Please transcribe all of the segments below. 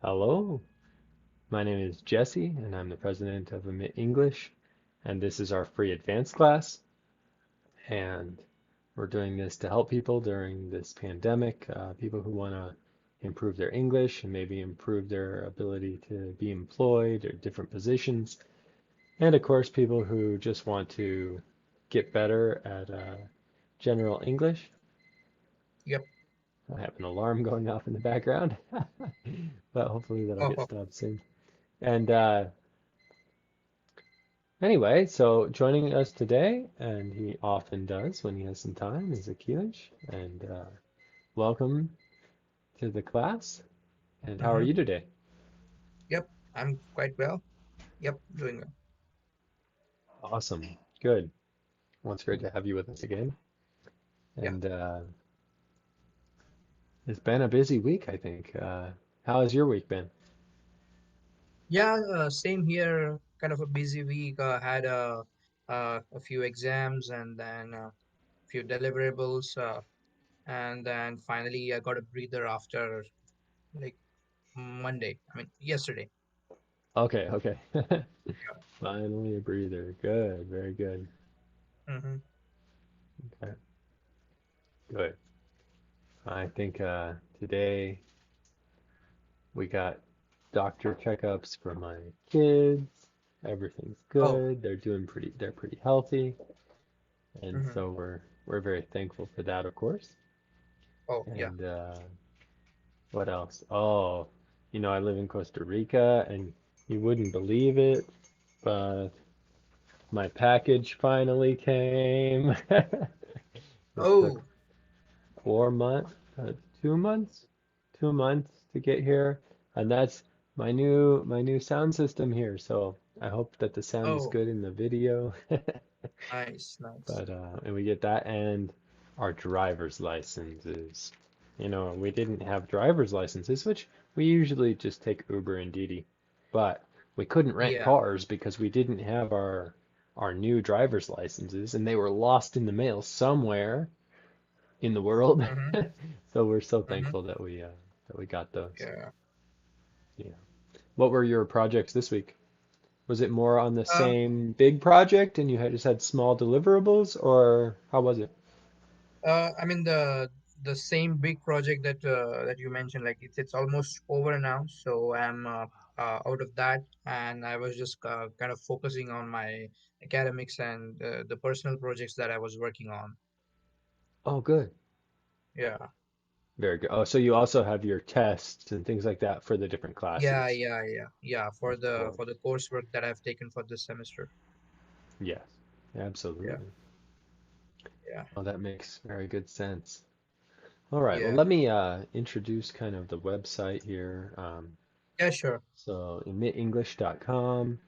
Hello, my name is Jesse, and I'm the president of Emit English, and this is our free advanced class. And we're doing this to help people during this pandemic, people who want to improve their English and maybe improve their ability to be employed or different positions. And of course, people who just want to get better at general English. Yep. I have an alarm going off in the background, but hopefully that'll get Oh, stopped soon. And anyway, so joining us today, and he often does when he has some time, is Akilish. And welcome to the class. And how are mm-hmm. you today? Yep. I'm quite well. Yep, doing well. Awesome. Good. Well, it's great to have you with us again. Yeah. And it's been a busy week, I think. How has your week been? Yeah, same here. Kind of a busy week. Had a few exams and then a few deliverables, and then finally I got a breather after like Monday. I mean, yesterday. Okay, okay. Yeah. Finally a breather. Good, very good. Mm-hmm. Okay, good. I think today we got doctor checkups for my kids. Everything's Oh. good. They're pretty healthy. And Mm-hmm. so we're very thankful for that, of course. Oh, yeah. And what else? Oh, I live in Costa Rica, and you wouldn't believe it, but my package finally came. It took Oh. 4 months, 2 months, 2 months to get here, and that's my new sound system here. So I hope that the sound is Oh. good in the video. Nice. Nice. But and we get that and our driver's licenses. We didn't have driver's licenses, which we usually just take Uber and Didi. But we couldn't rent Yeah. cars because we didn't have our new driver's licenses and they were lost in the mail somewhere in the world. Mm-hmm. So we're so Mm-hmm. thankful that we got those. Yeah. Yeah. What were your projects this week? Was it more on the Uh, same big project and you had just had small deliverables, or how was it? I mean the same big project that you mentioned, like it's almost over now. So I'm out of that, and I was just kind of focusing on my academics and the personal projects that I was working on. Oh, good. Yeah, Very good. Oh, so you also have your tests and things like that for the different yeah, classes. yeah, yeah, yeah. Of course. For the coursework that I've taken for this semester. Yes, Yeah, absolutely. yeah, Oh, that makes very good sense. All right, well, yeah, let me introduce kind of the website here. yeah. Sure. So, emitenglish.com,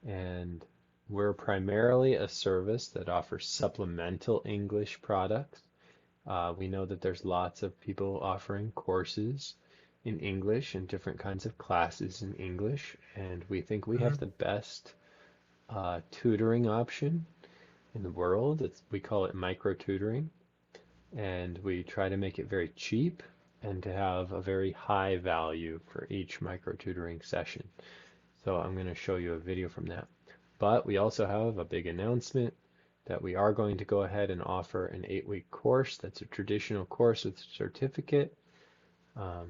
and we're primarily a service that offers supplemental English products. We know that there's lots of people offering courses in English and different kinds of classes in English, and we think we have Mm-hmm. the best tutoring option in the world. We call it micro tutoring, and we try to make it very cheap and to have a very high value for each micro tutoring session. So I'm going to show you a video from that. But we also have a big announcement that we are going to go ahead and offer an 8-week course. That's a traditional course with certificate. Um,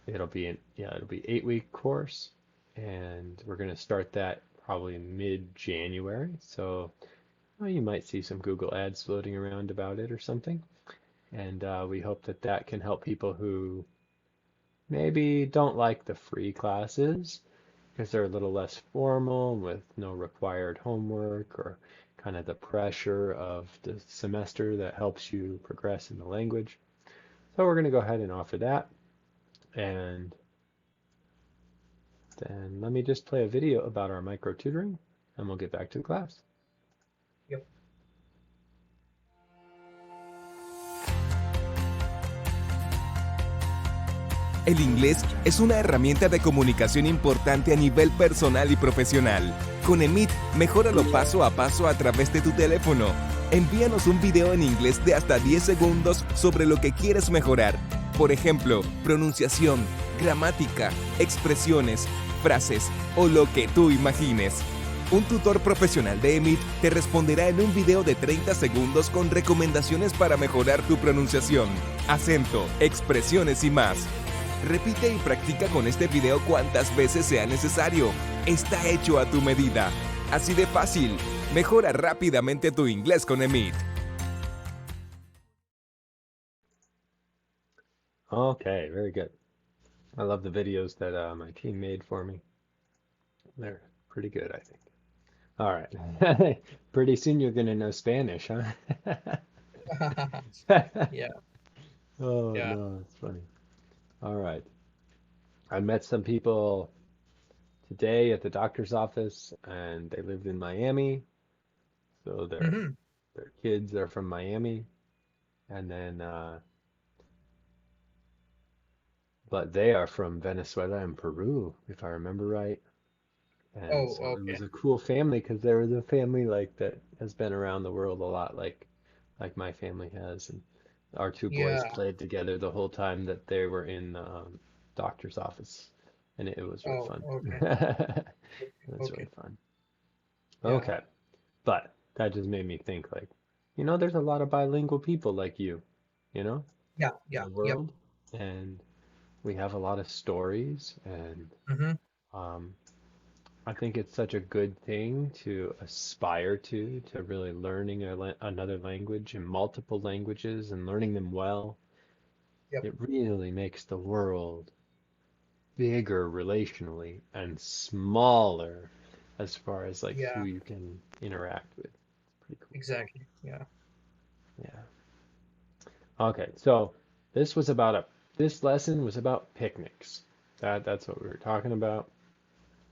it'll be 8-week course, and we're going to start that probably mid-January. So you might see some Google ads floating around about it or something. And we hope that that can help people who maybe don't like the free classes because they're a little less formal with no required homework or kind of the pressure of the semester that helps you progress in the language. So we're going to go ahead and offer that. And then let me just play a video about our micro tutoring and we'll get back to the class. Yep. El inglés es una herramienta de comunicación importante a nivel personal y profesional. Con Emit, mejóralo paso a paso a través de tu teléfono. Envíanos un video en inglés de hasta 10 segundos sobre lo que quieres mejorar. Por ejemplo, pronunciación, gramática, expresiones, frases o lo que tú imagines. Un tutor profesional de Emit te responderá en un video de 30 segundos con recomendaciones para mejorar tu pronunciación, acento, expresiones y más. Repite y practica con este video cuantas veces sea necesario. Está hecho a tu medida. Así de fácil. Mejora rápidamente tu inglés con Emit. Okay, very good. I love the videos that my team made for me. They're pretty good, I think. All right. Pretty soon you're gonna know Spanish, huh? Yeah, Oh yeah. no, it's funny. All right. I met some people today at the doctor's office, and they lived in Miami, so Hmm. their kids are from Miami, and then but they are from Venezuela and Peru, if I remember right. And Oh, so it okay. was a cool family because there was a family like that has been around the world a lot, like my family has, and our two boys Yeah. played together the whole time that they were in doctor's office, and it was really Oh, fun. okay. That's really Okay. fun. Yeah. Okay, but that just made me think like, there's a lot of bilingual people like you know, Yeah. in Yeah. the Yep. world, and we have a lot of stories, and Hmm. um, I think it's such a good thing to aspire to really learning another language and multiple languages and learning them well. Yep. It really makes the world bigger relationally and smaller as far as like who Yeah. you can interact with. It's pretty cool. Exactly. Yeah. Yeah. Okay, so this was about a this lesson was about picnics. That's what we were talking about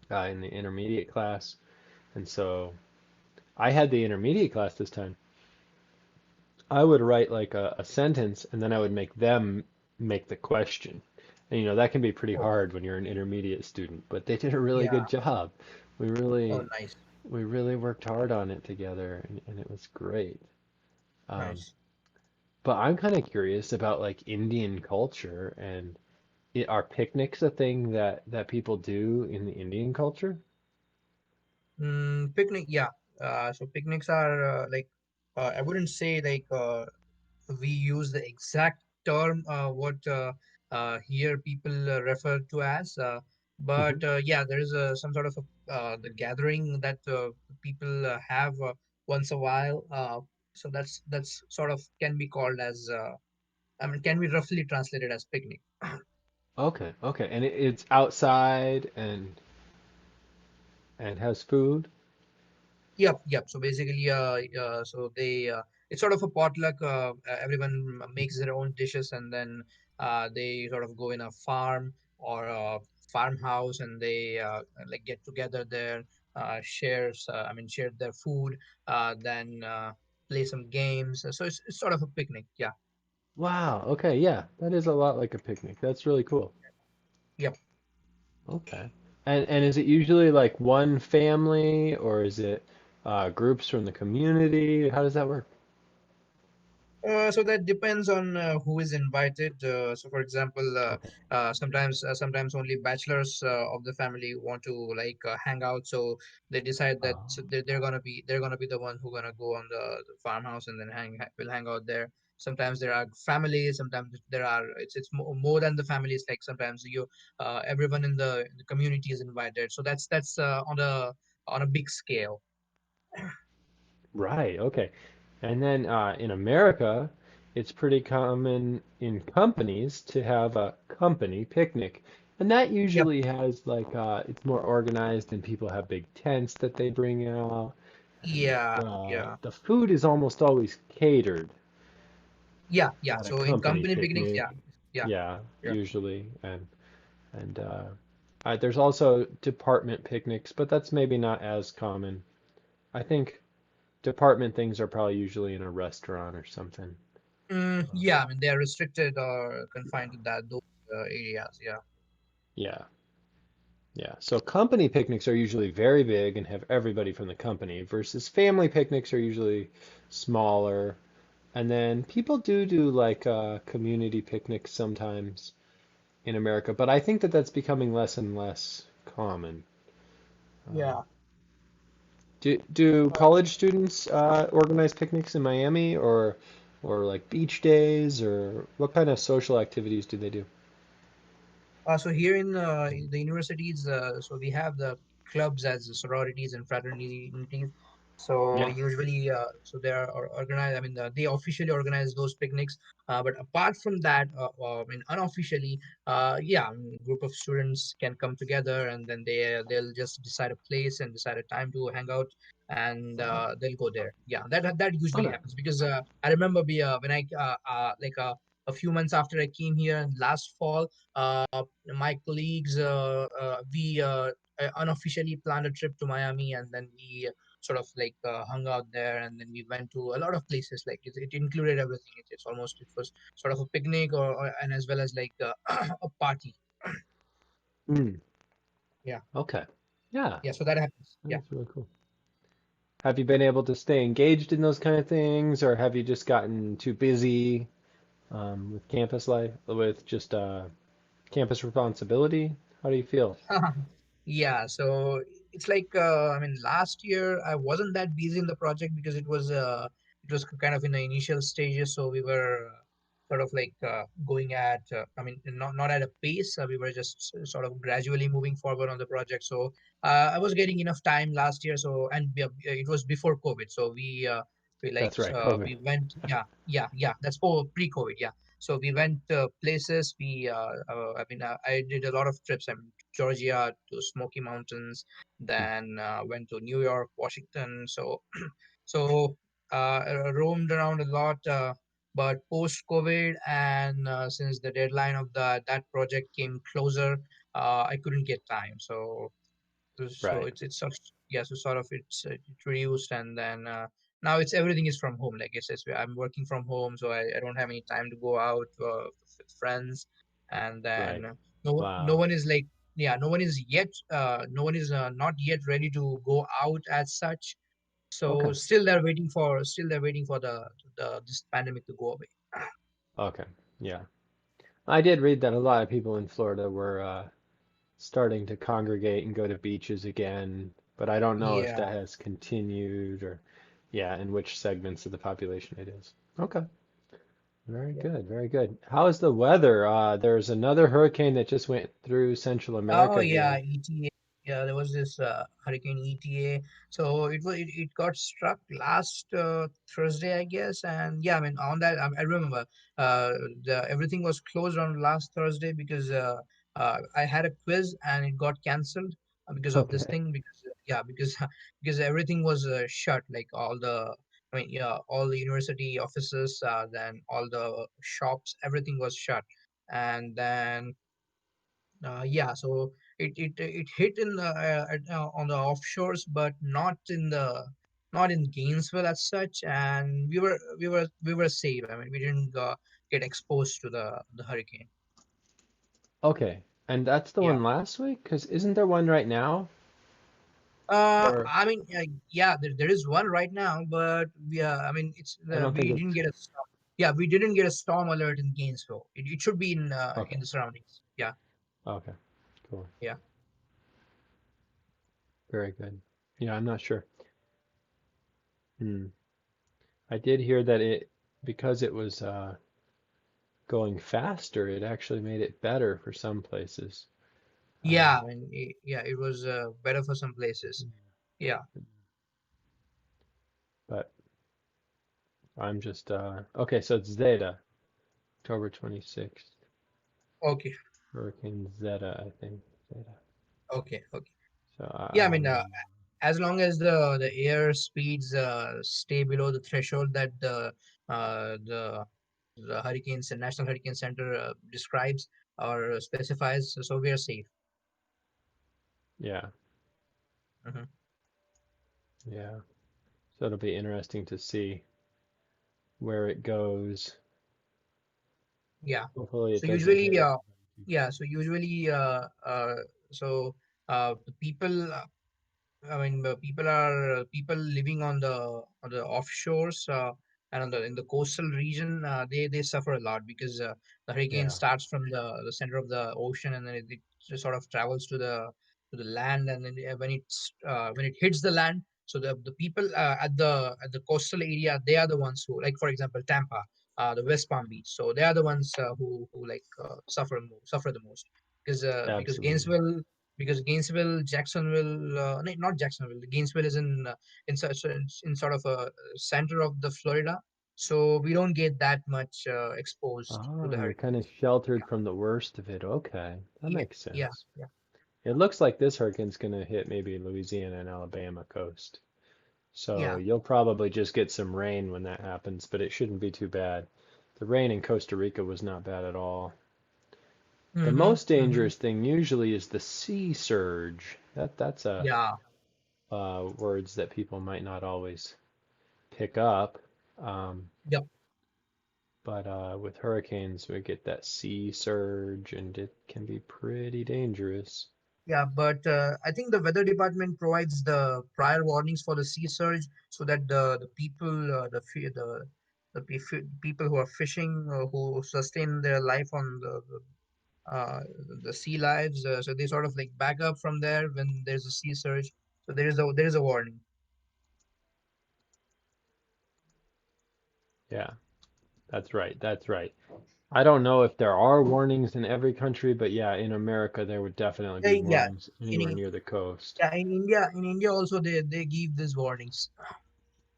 in the intermediate class. And so I had the intermediate class this time. I would write like a sentence and then I would make them make the question. And that can be pretty Oh, hard when you're an intermediate student, but they did a really yeah. good job. We Oh, really nice. we really worked hard on it together and it was great. Um, Nice. but I'm kind of curious about like Indian culture and are picnics a thing that people do in the Indian culture? Picnic, yeah. So picnics are I wouldn't say we use the exact term what here people refer to as, Hmm. but yeah, there is some sort of the gathering that people have once a while. So that's sort of can be called as I mean, can be roughly translated as picnic. Okay, okay. And it's outside and has food? Yep, yep. So basically, it's sort of a potluck. Everyone makes their own dishes, and then they sort of go in a farm or a farmhouse, and they like get together there, share their food, then play some games. So it's sort of a picnic. Yeah. Wow. Okay. Yeah. That is a lot like a picnic. That's really cool. Yep. Okay. And is it usually like one family or is it groups from the community? How does that work? So that depends on who is invited. So, for example, Okay. sometimes only bachelors of the family want to hang out. So they decide that Oh, they're gonna be the one who gonna go on the farmhouse and then will hang out there. Sometimes there are families. Sometimes there are it's more than the families. Like sometimes everyone in the community is invited. So that's on a big scale. right. Okay. And then in America, it's pretty common in companies to have a company picnic. And that Yep. usually has like it's more organized and people have big tents that they bring out. And Yeah. the Yeah. the food is almost always catered Yeah. Yeah. at a So in company company picnics, picnic. yeah. Yeah. Yeah, Yeah. usually. And there's also department picnics, but that's maybe not as common. I think department things are probably usually in a restaurant or something. Yeah, I mean they are restricted or confined to those areas. Yeah. Yeah, yeah. So company picnics are usually very big and have everybody from the company versus family picnics are usually smaller. And then people do like community picnics sometimes. in America, but I think that that's becoming less and less common. Um, Yeah. do college students organize picnics in Miami or like beach days or what kind of social activities do they do? So here in the universities, so we have the clubs as sororities and fraternities. So Yeah. usually, so they are organized. I mean, they officially organize those picnics. But apart from that, I mean, unofficially, yeah, I mean, group of students can come together and then they'll just decide a place and decide a time to hang out, and they'll go there. Yeah, that usually Okay. happens because I remember when I a few months after I came here last fall. My colleagues, we unofficially planned a trip to Miami, and then we sort of like hung out there, and then we went to a lot of places. Like it included everything. It was sort of a picnic, or and as well as like a party. Mm, Yeah, okay. Yeah, yeah. So that happens. Yeah. that's really cool. Have you been able to stay engaged in those kind of things, or have you just gotten too busy with campus life, with just campus responsibility? How do you feel? Yeah, so it's like I mean, last year I wasn't that busy in the project because it was kind of in the initial stages, so we were sort of like going at I mean, not at a pace. We were just sort of gradually moving forward on the project. So I was getting enough time last year. So and it was before COVID, so That's right, COVID. we went, yeah, that's pre-COVID, yeah. So we went places. I mean, I did a lot of trips. I mean, Georgia to Smoky Mountains, Hmm. then went to New York, Washington. So, so roamed around a lot. But post COVID, and since the deadline of that project came closer, I couldn't get time. So Right, it's sort of, yeah, so sort of it's reduced, and then now it's everything is from home. Like I said, I'm working from home, so I don't have any time to go out with friends, and then right. no Wow. one is like, yeah, no one is not yet ready to go out as such. So Okay. still they're waiting for the this pandemic to go away. Okay. Yeah. I did read that a lot of people in Florida were starting to congregate and go to beaches again, but I don't know if Yeah. that has continued or, yeah, in which segments of the population it is. Okay. Very Yeah. good, very good. How is the weather? There's another hurricane that just went through Central Oh America yeah, here. ETA. Yeah, there was this hurricane ETA. So it got struck last Thursday, I guess. And yeah, I mean on that I remember uh everything was closed on last Thursday because I had a quiz and it got cancelled because of this Okay. thing because yeah, because because everything was shut, like all the, I mean, yeah, all the university offices, then all the shops, everything was shut. And then yeah, so it hit in the on the offshores, but not in Gainesville as such, and we were safe. I mean, we didn't get exposed to the hurricane. Okay. And that's the Yeah. one last week? Because isn't there one right now? Or I mean, yeah, there is one right now, but I mean, I don't think we didn't it's get a storm. Yeah, we didn't get a storm alert in Gainesville. It should be okay. in the surroundings. Yeah, Okay. Cool. yeah. Very good. Yeah, I'm not sure. Hmm. I did hear that because it was going faster, it actually made it better for some places. Yeah, I mean, yeah, it was better for some places. Yeah. But I'm just okay, so it's Zeta, October 26th. Okay. Hurricane Zeta, I think. Zeta. Okay. Okay. So Yeah, I mean, as long as the air speeds stay below the threshold that uh, the the National Hurricane Center describes or specifies, so we are safe. yeah, Hmm. yeah. So it'll be interesting to see where it goes. Yeah. Hopefully it So doesn't hit usually, everybody too yeah. So usually, so the people. I mean, people living on the offshores, and in the coastal region, they suffer a lot because the hurricane Yeah, starts from the center of the ocean, and then it just sort of travels to the land, and then when it hits the land, so the people at the coastal area, they are the ones who, like for example, Tampa, the West Palm Beach, so they are the ones who like suffer the most because absolutely. Gainesville, Jacksonville, no, not Jacksonville. Gainesville is in such in sort of a center of the Florida, so we don't get that much exposed to Oh, the you're kind of hurricanes. sheltered from the worst of it. Okay, that Yeah, makes yeah, sense. yeah, It looks like this hurricane's going to hit maybe Louisiana and Alabama coast. So yeah. you'll probably just get some rain when that happens, but it shouldn't be too bad. The rain in Costa Rica was not bad at all. The Mm-hmm, most mm-hmm. dangerous thing usually is the sea surge. That's a Yeah, words that people might not always pick up. Um, yep, but with hurricanes, we get that sea surge, and it can be pretty dangerous. yeah. But I think the weather department provides the prior warnings for the sea surge so that the people, people who are fishing, who sustain their life on uh, the sea lives. So they sort of like back up from there when there's a sea surge. So there is a warning. Yeah, that's right. That's right. I don't know if there are warnings in every country, but yeah, in America there would definitely be Yeah, warnings in anywhere near the coast. yeah, in India also they give these warnings.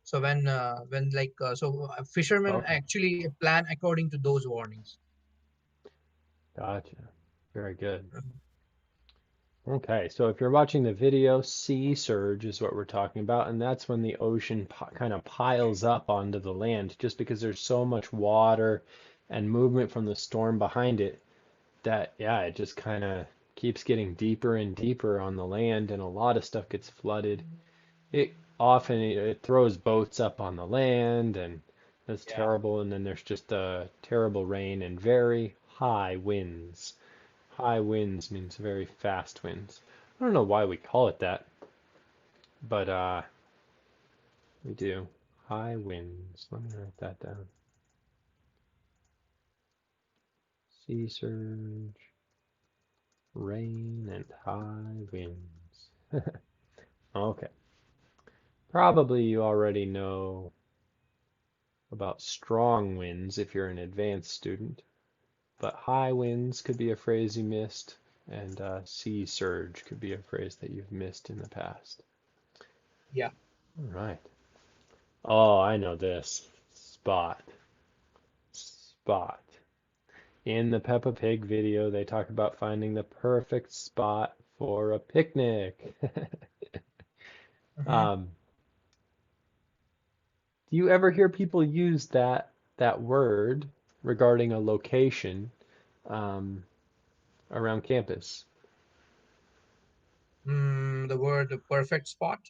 So when like fishermen Okay, actually plan according to those warnings. gotcha. Very good. Mhm. Okay, so if you're watching the video, sea surge is what we're talking about, and that's when the ocean kind of piles up onto the land just because there's so much water and movement from the storm behind it that, yeah, it just kind of keeps getting deeper and deeper on the land, and a lot of stuff gets flooded. It often it throws boats up on the land, and that's Yeah. terrible. And then there's just terrible rain and very high winds. High winds means very fast winds. I don't know why we call it that, but we do. High winds. Let me write that down. Sea surge, rain, and high winds. Okay. Probably you already know about strong winds if you're an advanced student. But high winds could be a phrase you missed, and sea surge could be a phrase that you've missed in the past. Yeah. All right. Oh, I know this. Spot. Spot. In the Peppa Pig video, they talk about finding the perfect spot for a picnic. Hmm. um, do you ever hear people use that word regarding a location um, around campus? The word perfect spot.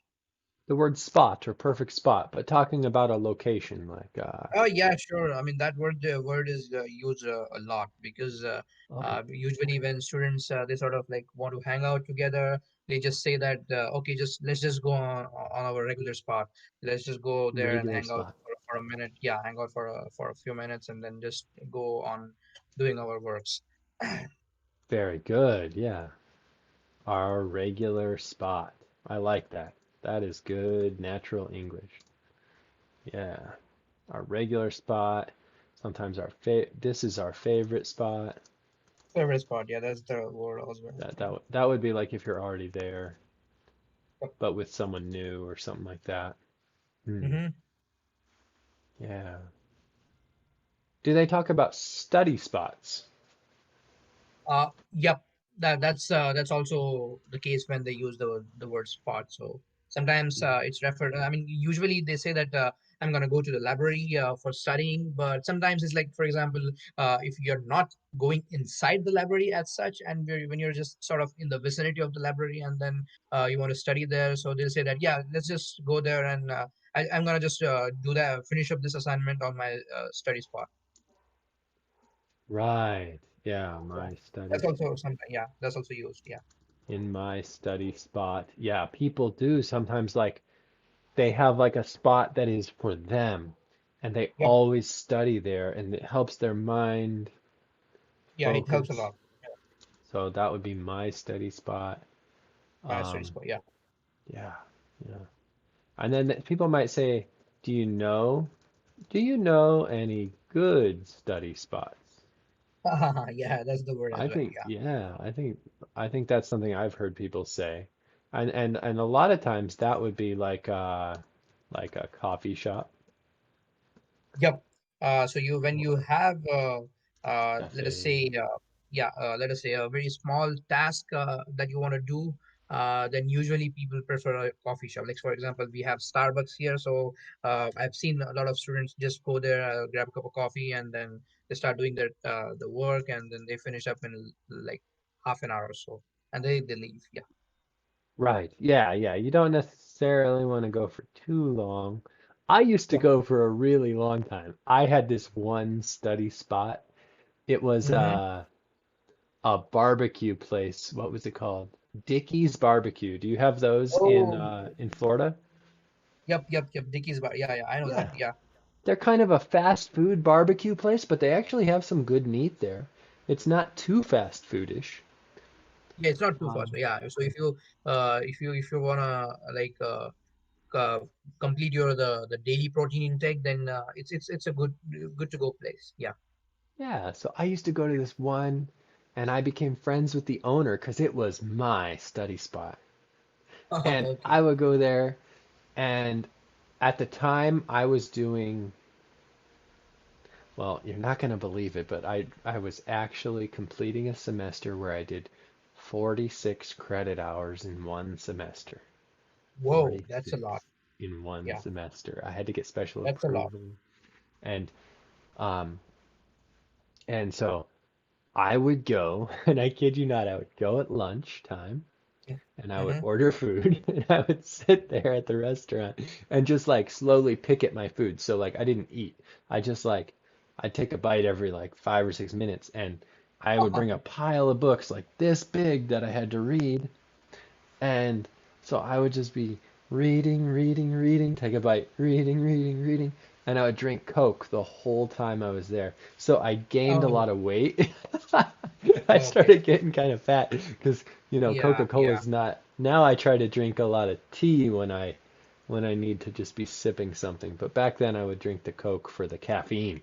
The word spot or perfect spot, but talking about a location like Oh yeah, sure. I mean that word is used a lot because okay, usually when students they sort of like want to hang out together, they just say that okay, just let's just go on our regular spot. Let's just go there and regular hang out spot. for a minute. Yeah, hang out for a few minutes and then just go on doing our works. Very good. Yeah. Our regular spot. I like that. That is good natural English. Yeah. Our regular spot. Sometimes this is our favorite spot. Favorite spot. Yeah, that's the word I was going to say. That would be like if you're already there, but with someone new or something like that. Hmm. Mm-hmm. Yeah. Do they talk about study spots? Yep. That's also the case when they use the word spot. So sometimes it's referred. I mean, usually they say that I'm gonna go to the library for studying, but sometimes it's like, for example, if you're not going inside the library as such, and when you're just sort of in the vicinity of the library, and then you want to study there, so they'll say that yeah, let's just go there and I'm gonna just do that, finish up this assignment on my study spot. Right. Yeah, Yeah, my study that's also spot. something. Yeah, that's also used. Yeah. In my study spot. Yeah, people do sometimes like they have like a spot that is for them. and they Yep. always study there, and it helps their mind Yeah, it helps a focus. lot. So that would be my study spot. Study Um, spot. Yeah. yeah, yeah. And then people might say, do you know, do you know any good study spots? Yeah, that's the word as I well. think, Yeah. yeah, I think that's something I've heard people say. And a lot of times that would be like a coffee shop, Yep. So you when you or have let us cafe. say let us say a very small task that you want to do, then usually people prefer a coffee shop. Like for example, we have Starbucks here, so I've seen a lot of students just go there, grab a cup of coffee, and then they start doing their the work, and then they finish up in like half an hour or so, and they leave. Yeah. Right. Yeah, yeah. You don't necessarily want to go for too long. I used to Yeah. go for a really long time. I had this one study spot. It was Mm-hmm. a barbecue place. What was it called? Dickie's Barbecue. Do you have those Oh, in Florida? yep. Dickies bar. Yeah, I know that. Yeah. Yeah. They're kind of a fast food barbecue place, but they actually have some good meat there. It's not too fast foodish. Yeah, it's not too fast. Um, Yeah. So if you wanna like uh, complete your the daily protein intake, then it's a good to go place. Yeah. yeah, so I used to go to this one, and I became friends with the owner because it was my study spot. And Okay. I would go there, and at the time I was doing, well, you're not going to believe it, but I was actually completing a semester where I did 46 credit hours in one semester. Whoa, that's a 46 lot. in one Yeah, semester. I had to get special that's a lot. approval. And um so I would go, and I kid you not, I would go at lunchtime and I would Mm-hmm. order food and I would sit there at the restaurant and just like slowly pick at my food. So like I didn't eat. I just like I'd take a bite every like 5 or 6 minutes, and I would bring a pile of books like this big that I had to read. And so I would just be reading, take a bite, reading, and I would drink Coke the whole time I was there. So I gained a Oh, lot of weight. I okay. started getting kind of fat because, Yeah. Coca-Cola's not. Now I try to drink a lot of tea when I need to just be sipping something. But back then I would drink the Coke for the caffeine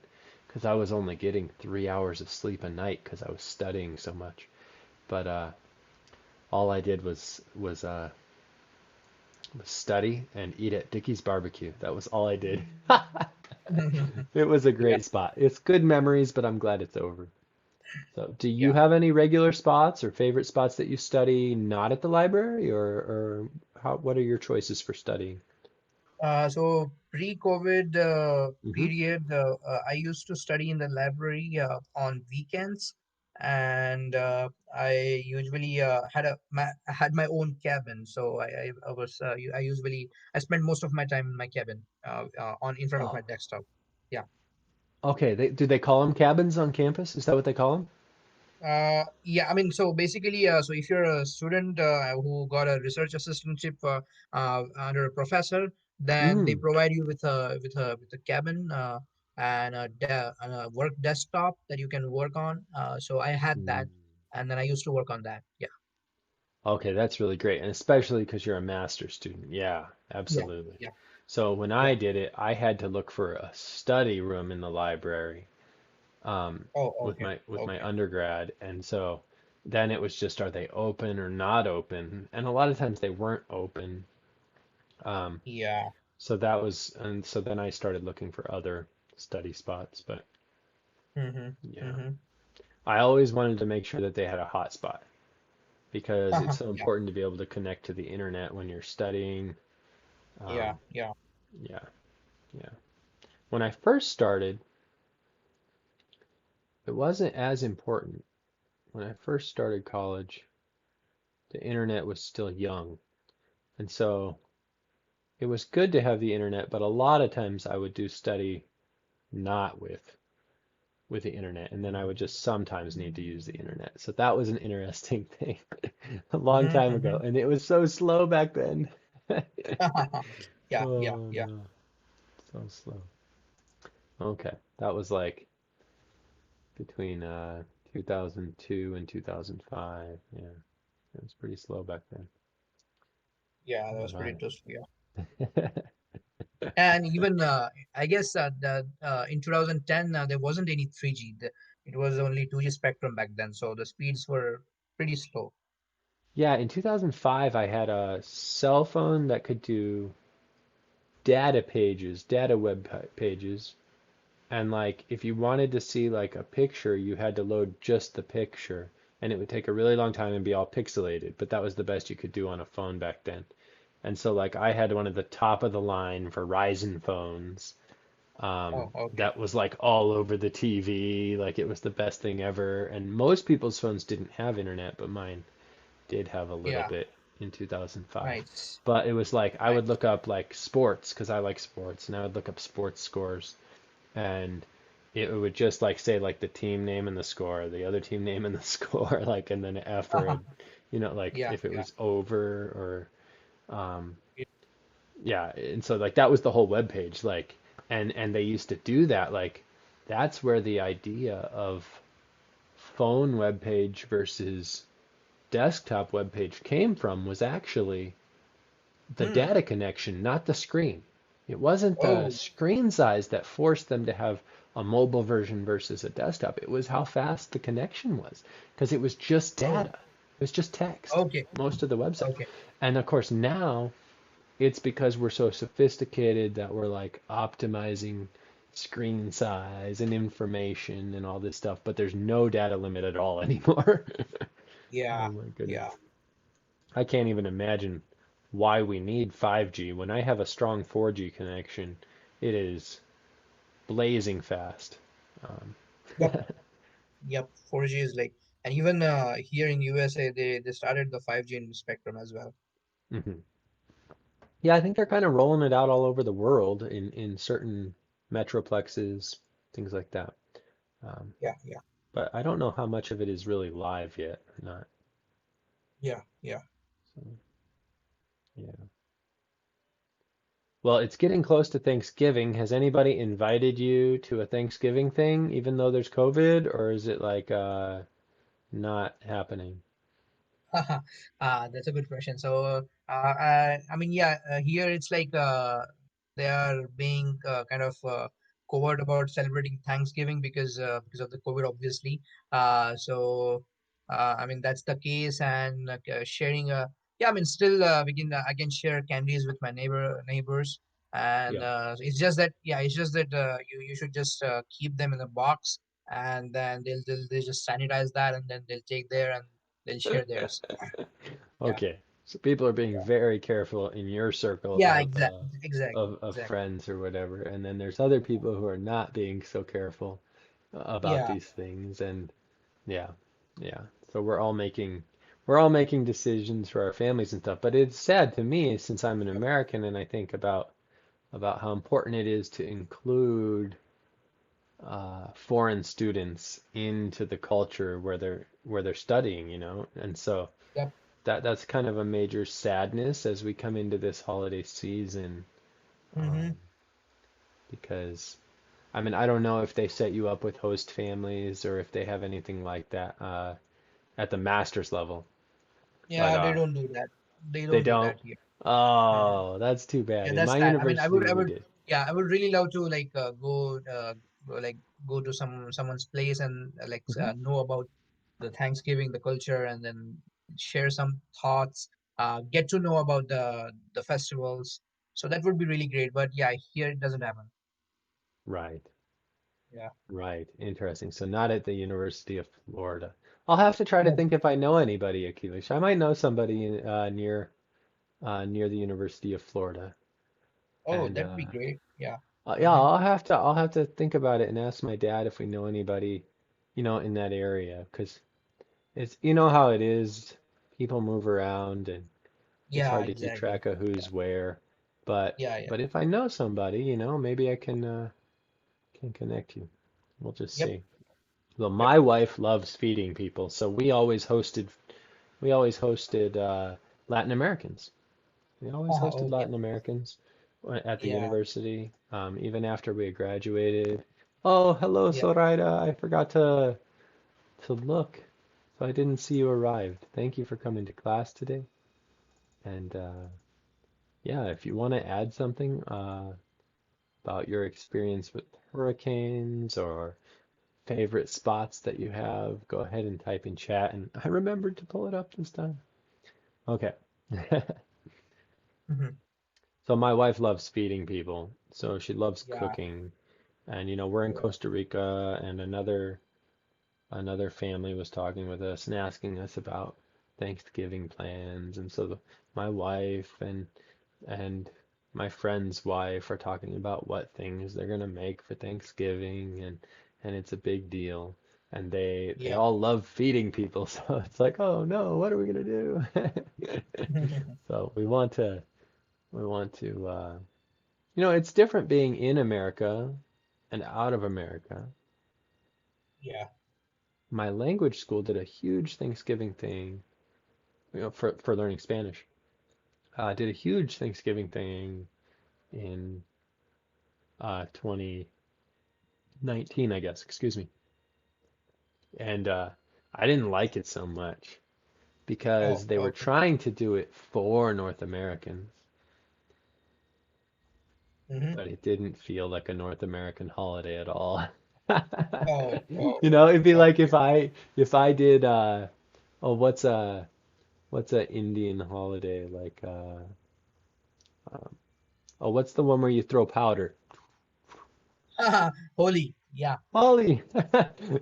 because I was only getting 3 hours of sleep a night because I was studying so much. But all I did was study and eat at Dickie's Barbecue. That was all I did. It was a Yeah, great spot. It's good memories, but I'm glad it's over. So, do you yeah. have any regular spots or favorite spots that you study not at the library, or what are your choices for studying? So pre-COVID Hmm. period, I used to study in the library on weekends, and I usually had my own cabin. So I usually I spent most of my time in my cabin, on in front of my Oh, desktop. Yeah. okay. Do they call them cabins on campus? Is that what they call Yeah, I mean, so basically, so if you're a student who got a research assistantship under a professor, then they them? provide you with a cabin and a work desktop that you can work on. So I had Mm. that, and then I used to work on that. Yeah, Okay, that's really great, and especially because you're a master's student. Yeah, yeah, absolutely. yeah, So when yeah. I did it, I had to look for a study room in the library, Oh, okay, with my okay. undergrad, and so then it was just, are they open or not open? And a lot of times they weren't open. Um, Yeah. and so then I started looking for other study spots. But Mm-hmm. yeah, Mm-hmm. I always wanted to make sure that they had a hotspot because it's so Yeah, important to be able to connect to the internet when you're studying. yeah, Um, yeah. yeah, yeah. When I first started, it wasn't as important. When I first started college, the internet was still young. And so it was good to have the internet, but a lot of times I would do study not with the internet, and then I would just sometimes need to use the internet. So that was an interesting thing a long Mm-hmm. time ago, Mm-hmm. and it was so slow back then. Yeah, yeah, Oh yeah. no, so slow. Okay. That was like between 2002 and 2005. Yeah, it was pretty slow back Yeah, that was pretty then. tough. Yeah. But And even I guess in 2010 there wasn't any 3G. It was only 2G spectrum back then, so the speeds were pretty slow. yeah, in 2005, I had a cell phone that could do data pages, data pages, and like if you wanted to see like a picture, you had to load just the picture, and it would take a really long time and be all pixelated, but that was the best you could do on a phone back then. And so like I had one of the top of the line Verizon phones, Oh, okay. that was like all over the TV, like it was the best thing ever. And most people's phones didn't have internet, but mine did have a little Yeah, bit in 2005. nice, But it was like I would nice. look up like sports because I like sports, and I would look up sports scores, and it would just like say like the team name and the score, the other team name and the score, like and then after it, like Yeah, if it yeah. was over or yeah, and so like that was the whole web page, like and they used to do that, like that's where the idea of phone web page versus desktop web page came from, was actually the Hmm. data connection, not the screen. It wasn't the Oh, screen size that forced them to have a mobile version versus a desktop. It was how fast the connection was because it was just oh, data. It was just text, okay, most of the website. okay. And of course, now it's because we're so sophisticated that we're like optimizing screen size and information and all this stuff, but there's no data limit at all anymore. Oh Yeah, my yeah. goodness. I can't even imagine why we need 5G. When I have a strong 4G connection, it is blazing fast. Um, Yep, yep. 4G is like, and even here in USA, they started the 5G in spectrum as well. mhm. Yeah, I think they're kind of rolling it out all over the world in certain metroplexes, things like that. Um, Yeah, yeah, but I don't know how much of it is really live yet or not. yeah, yeah. So, yeah. Well, it's getting close to Thanksgiving. Has anybody invited you to a Thanksgiving thing, even though there's COVID, or is it like not happening? That's a good question. So, I mean, yeah, here it's like they are being kind of covert about celebrating Thanksgiving because of the COVID, obviously. I mean, that's the case, and like, sharing yeah, I mean, still I can share candies with my neighbors, and Yeah. it's just that yeah, it's just that you should just keep them in a box, and then they'll just sanitize that, and then they'll take there and they'll share theirs. Yeah, Okay. So people are being yeah, very careful in your circle yeah, exactly, of exactly. friends or whatever, and then there's other people who are not being so careful about Yeah, these things, and yeah, yeah. So we're all making decisions for our families and stuff. But it's sad to me since I'm an yep, American and I think about how important it is to include foreign students into the culture where they're studying, and so yep. that's kind of a major sadness as we come into this holiday season, Mm-hmm. um, because I mean I don't know if they set you up with host families or if they have anything like that at the master's level, but Yeah, they don't do that. They they don't do don't. that here. Mm-mm. Oh, that's too bad. Yeah, In that's my that. I mean, university, I we would, did. yeah, I would really love to like like go to someone's place and Hmm. know about the Thanksgiving, the culture, and then share some thoughts. Get to know about the festivals. So that would be really great. But yeah, here it doesn't happen. Right. Yeah. Right. Interesting. So not at the University of Florida. I'll have to try to No. think if I know anybody at Keelish. I might know somebody near the University of Florida. Oh, And that'd be great. Yeah. yeah, Mm-hmm. I'll have to think about it and ask my dad if we know anybody, in that area. Because it's how it is. People move around and it's Yeah, hard to keep exactly. track of Yeah. who's where. But Yeah, yeah. but if I know somebody, maybe I can connect you. We'll just Yep. see. Well, Yep. my wife loves feeding people, so we always hosted Latin Americans. We always hosted Okay. Latin Americans. at the Yeah, university, even after we had graduated. Oh, hello, yeah, Zoraida. I forgot to look, so I didn't see you arrived. Thank you for coming to class today. And yeah, if you want to add something about your experience with hurricanes or favorite spots that you have, go ahead and type in chat. And I remembered to pull it up this time. Okay. hmm So my wife loves feeding people, so she loves yeah, cooking. And we're in yeah, Costa Rica, and another family was talking with us and asking us about Thanksgiving plans. And so my wife and my friend's wife are talking about what things they're gonna make for Thanksgiving, and it's a big deal. And they yeah. all love feeding people, so it's like, oh no, what are we gonna do? So we want to it's different being in America and out of America. Yeah. My language school did a huge Thanksgiving thing, for learning Spanish. Did a huge Thanksgiving thing in 2019, I guess, excuse me. And I didn't like it so much because Oh, they were okay. trying to do it for North Americans, hmm but it didn't feel like a North American holiday at all. Oh, oh, It'd be like okay. if I did oh what's a Indian holiday like um, oh what's the one where you throw powder? Holy. Yeah. Holly.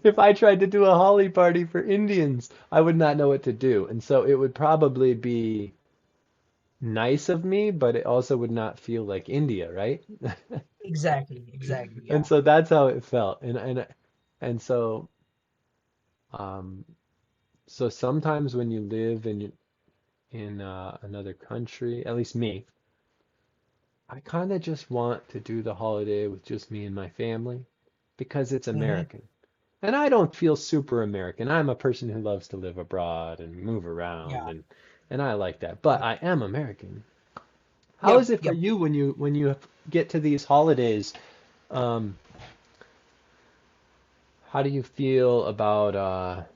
If I tried to do a holly party for Indians, I would not know what to do. And so it would probably be nice of me, but it also would not feel like India, right? Exactly. Exactly. And Yeah. so that's how it felt. And um so sometimes when you live in another country, at least me, I kind of just want to do the holiday with just me and my family because it's hmm American. And I don't feel super American. I'm a person who loves to live abroad and move Yeah. around and I like that. But Yep. I am American. How Yep. is it for Yep. you when you get to these holidays? Um, how do you feel about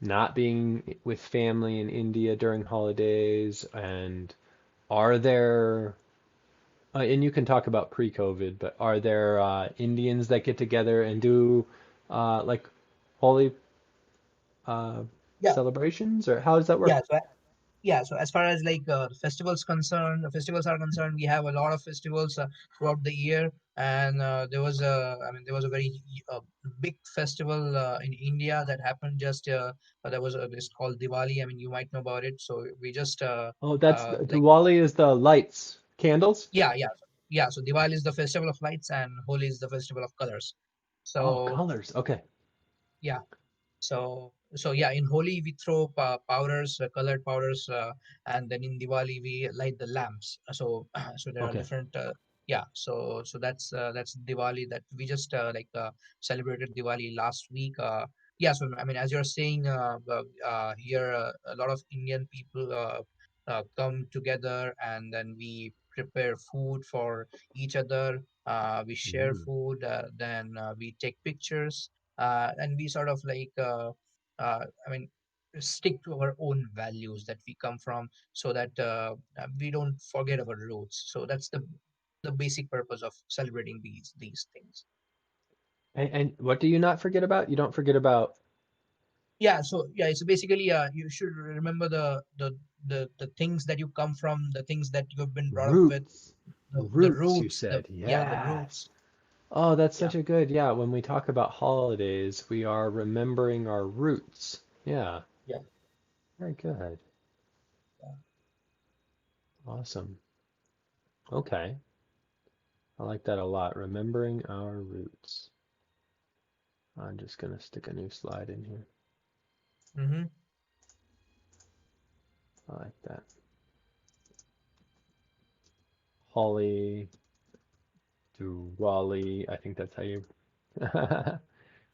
not being with family in India during holidays? And are there and you can talk about pre-COVID, but are there Indians that get together and do like holy uh, Yeah. celebrations, or how does that Yeah. work? Yeah, so as far as like the festivals are concerned, we have a lot of festivals throughout the year, and there was a very big festival in India that happened just that was it's called Diwali. I mean, you might know about it. So we just Oh, that's like Diwali is the lights, candles. yeah. So Diwali is the festival of lights, and Holi is the festival of colors. Oh, So colors. Okay. yeah, so yeah, in Holi we throw powders, colored powders, and then in Diwali we light the lamps. So so there are Okay. different. Yeah, so that's Diwali that we just celebrated Diwali last week. Yeah, so I mean, as you're saying, here a lot of Indian people come together, and then we prepare food for each other. We share Mm. food, then we take pictures, and we sort of I mean, stick to our own values that we come from, so that we don't forget our roots. So that's the basic purpose of celebrating these things. And what do you not forget about? You don't forget about Yeah, so yeah, so basically, you should remember the things that you come from, the things that you've been brought up with, roots. the Roots, you roots, said. the Yes. roots. Oh, that's Yeah, such a good, yeah. When we talk about holidays, we are remembering our roots. Yeah. yeah, Very good. yeah. Awesome. Okay. I like that a lot. Remembering our roots. I'm just gonna stick a new slide in here. Mm-hmm. I like that. Holly to Raleigh. I think that's how you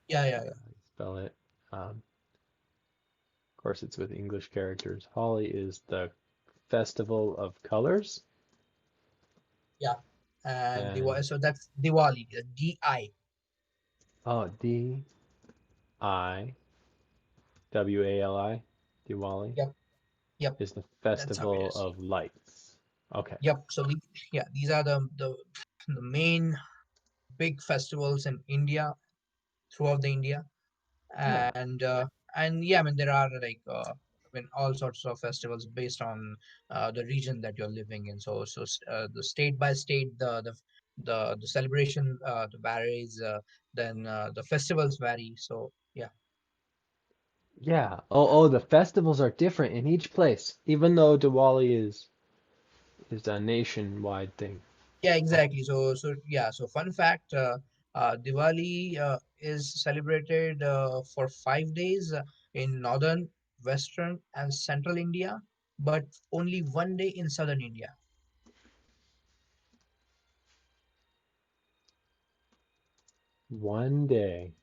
Yeah, yeah, yeah. spell it. Of course, it's with English characters. Holly is the festival of colors. Yeah, and And So that's Diwali, D-I. oh, Diwali, Diwali Yep, yep. is the That's how it festival is. of lights. Okay. Yep. So yeah, these are the main big festivals in India, throughout the India. Yeah. And yeah, I mean there are like all sorts of festivals based on the region that you're living in. The state by state, the celebration the varies. Then the festivals vary. So yeah. Yeah. Oh, the festivals are different in each place, even though Diwali is a nationwide thing. Yeah, Okay. exactly. So fun fact, Diwali is celebrated for 5 days in northern, western, and central India, but only one day in southern India. One day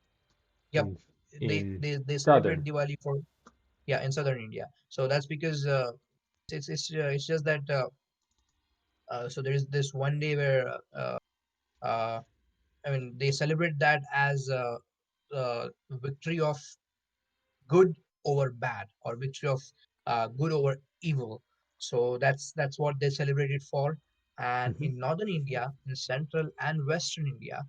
Yep, in they in they they celebrate southern. Diwali for, yeah, in southern India. So that's because it's just that so there is this one day where uh, I mean they celebrate that as victory of good over bad, or victory of good over evil. So that's what they celebrated for. And Hmm. in northern India, in central and western India,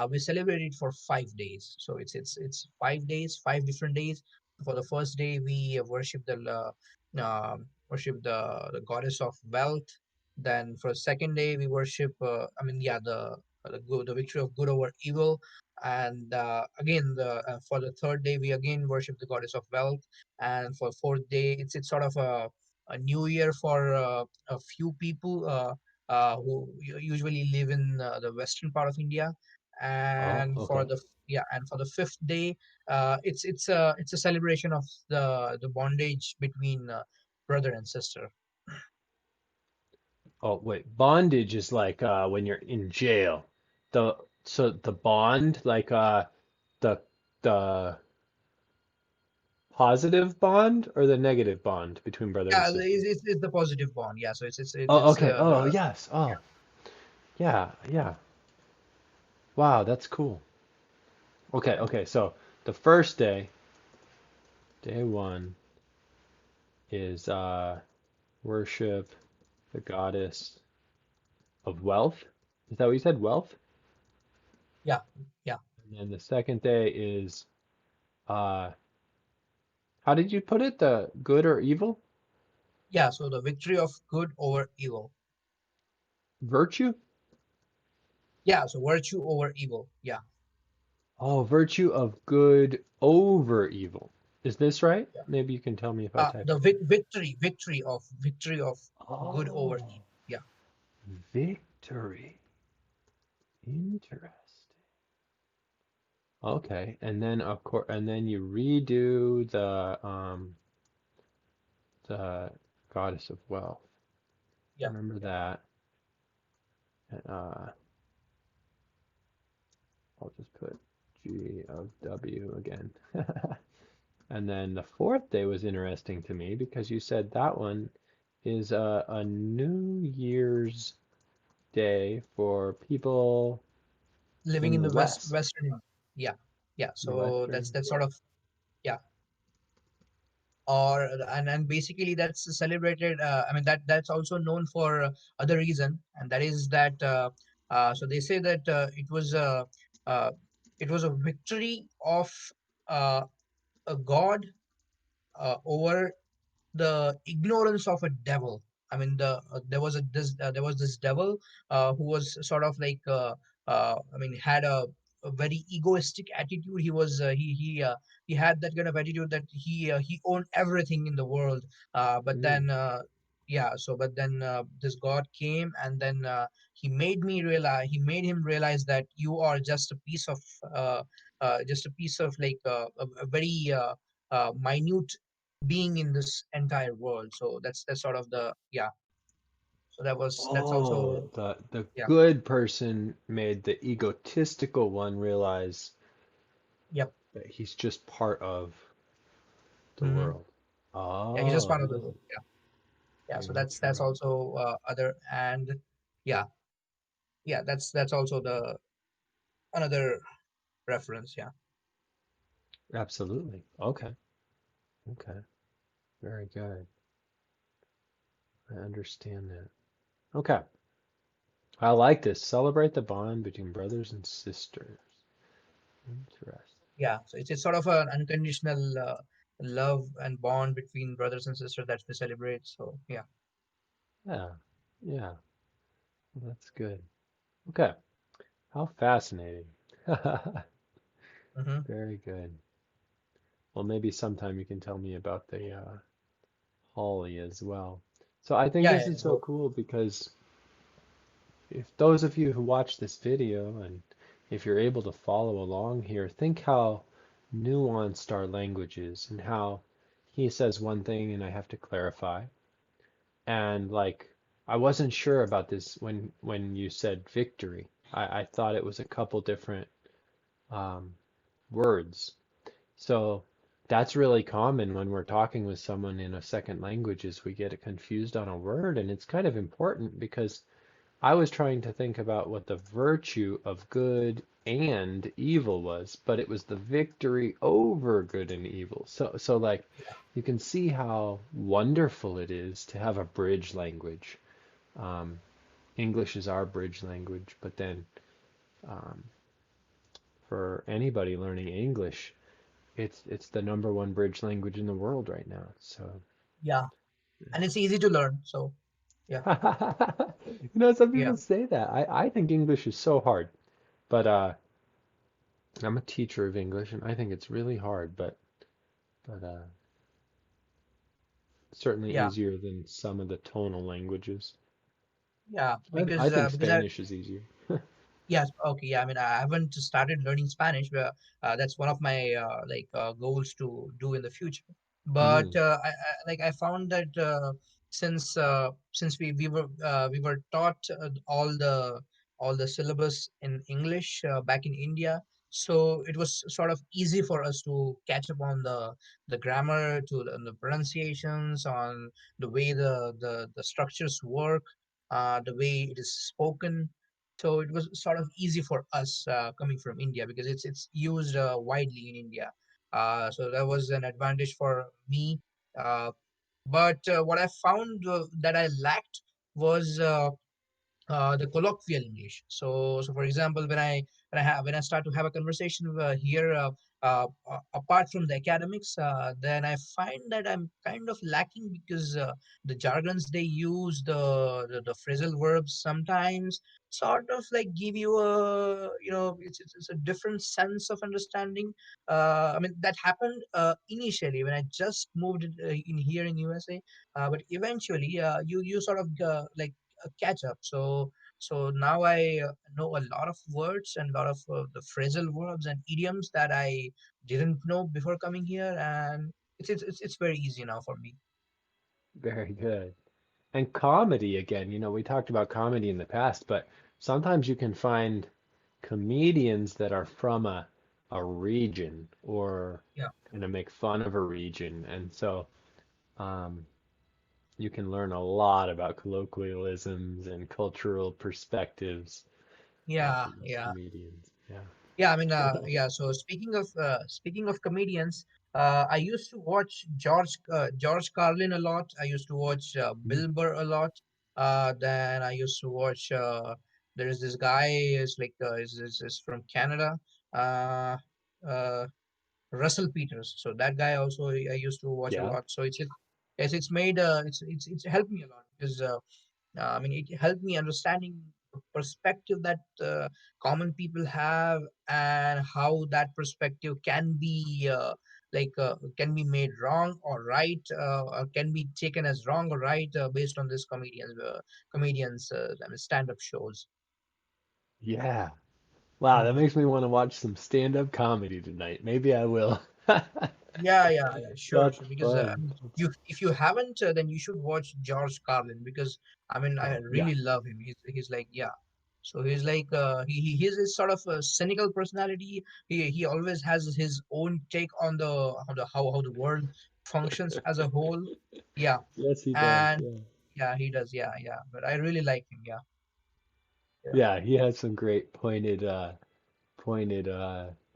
we celebrate it for 5 days. So it's 5 days, 5 different days. For the first day, we worship the goddess of wealth. Then for the second day, we worship I mean yeah the victory of good over evil. And again for the third day we again worship the goddess of wealth. And for fourth day it's sort of a new year for a few people who usually live in the western part of India. Oh, And for okay. the yeah, and for the fifth day it's a celebration of the bondage between brother and sister. Oh, wait. Bondage is like when you're in jail. The the bond, like the the positive bond or the negative bond between brother and Yeah, sister. it's the positive bond. Yeah, so Oh, it's okay. Oh, the yes. yeah. Oh, yeah, yeah. Wow, that's cool. Okay, okay. So the first day, day one, is worship the goddess of wealth. Is that what you said? Wealth? Yeah, yeah. And then the second day is uh how did you put it? The good or evil? Yeah, so the victory of good over evil. Virtue? Yeah, so virtue over evil. Yeah, Oh, virtue of good over evil. Is this right? yeah. Maybe you can tell me if I typed The it wrong. victory of good over Oh, evil. Yeah, victory. Interesting. Okay, and then of course, and then you redo the goddess of wealth. yeah, Remember yeah, that. And, I'll just put G of W again. And then the fourth day was interesting to me because you said that one is a New Year's day for people living in in the the West, western India. Yeah, yeah. in the So Western that's sort world. of, yeah. Or and basically that's celebrated. I mean that's also known for other reason, and that is that so they say that uh, it was a victory of uh, a god over the ignorance of a devil. I mean, there was this devil who was sort of like I mean, had a very egoistic attitude. He had that kind of attitude that he owned everything in the world. But Mm. then yeah, so but then this God came, and then he made him realize that you are uh, just a piece of like a very minute being in this entire world. So that's sort of the yeah. So that's Oh, also the yeah. good person made the egotistical one realize Yep. that he's just part of the Hmm. world. Yeah, he's just Oh, part of the world. Yeah, yeah. So that's victory. also other. And yeah. yeah, that's also the another reference. Yeah. Absolutely. Okay. Okay. Very good. I understand that. Okay. I like this. Celebrate the bond between brothers and sisters. Interesting. Yeah, so it's sort of an unconditional love and bond between brothers and sisters that we celebrate. So yeah. Yeah. Yeah. That's good. Okay. How fascinating. Hmm. Very good. Well, maybe sometime you can tell me about the holly as well. So I think Yeah, this yeah, is so go. cool because if those of you who watch this video and if you're able to follow along here, think how nuanced our language is and how he says one thing and I have to clarify. And like I wasn't sure about this when you said victory. I thought it was a couple different um, words. So that's really common when we're talking with someone in a second language is we get confused on a word and it's kind of important because I was trying to think about what the virtue of good and evil was, but it was the victory over good and evil. So like Yeah, you can see how wonderful it is to have a bridge language. Um, English is our bridge language, but then um, for anybody learning English, it's the number one bridge language in the world right now. So yeah, and it's easy to learn. So yeah, some yeah, people say that. I think English is so hard, but I'm a teacher of English and I think it's really hard, but certainly yeah, easier than some of the tonal languages. yeah. I think Because I Spanish is easier. Yes, okay. Yeah, I mean, I haven't started learning Spanish, but that's one of my goals to do in the future. But Mm, I found that since we were taught all the syllabus in English back in India, so it was sort of easy for us to catch up on the grammar, on the pronunciations, on the way the structures work, the way it is spoken. So it was sort of easy for us coming from India because it's used widely in India. So that was an advantage for me. Uh, but what I found that I lacked was the colloquial English. So for example, when I start to have a conversation here, apart from the academics, then I find that I'm kind of lacking because the jargons they use, the phrasal verbs sometimes sort of like give you a it's a different sense of understanding. I mean that happened initially when I just moved in here in USA, but eventually you sort of catch up. So now I know a lot of words and a lot of the phrasal verbs and idioms that I didn't know before coming here, and it's very easy now for me. very good. And comedy again, we talked about comedy in the past, but sometimes you can find comedians that are from a region or Yeah, kind of make fun of a region. And so um, you can learn a lot about colloquialisms and cultural perspectives yeah, from those yeah. comedians. Yeah. Yeah, I mean, yeah. So speaking of comedians, I used to watch George Carlin a lot. I used to watch Mm. Bill Burr a lot. Then I used to watch. There is this guy is from Canada. Uh, uh, Russell Peters. So that guy also I used to watch a Yeah. lot. So it's made it's helped me a lot because I mean, it helped me understanding the perspective that common people have and how that perspective can be can be made wrong or right, or can be taken as wrong or right based on this comedians I mean, stand-up shows. Yeah. Wow, that Mhm. makes me want to watch some stand-up comedy tonight. Maybe I will. Yeah, yeah, yeah, sure, That's sure. Because I fun. mean, you if you haven't, then you should watch George Carlin because I mean, I Yeah. really love him. He's like, yeah. So he's like, he's this sort of a cynical personality. He always has his own take on the how the world functions as a whole. Yeah, Yes, he does. and Yeah. yeah, he does. Yeah, yeah. But I really like him. Yeah, Yeah, Yeah, he has some great pointed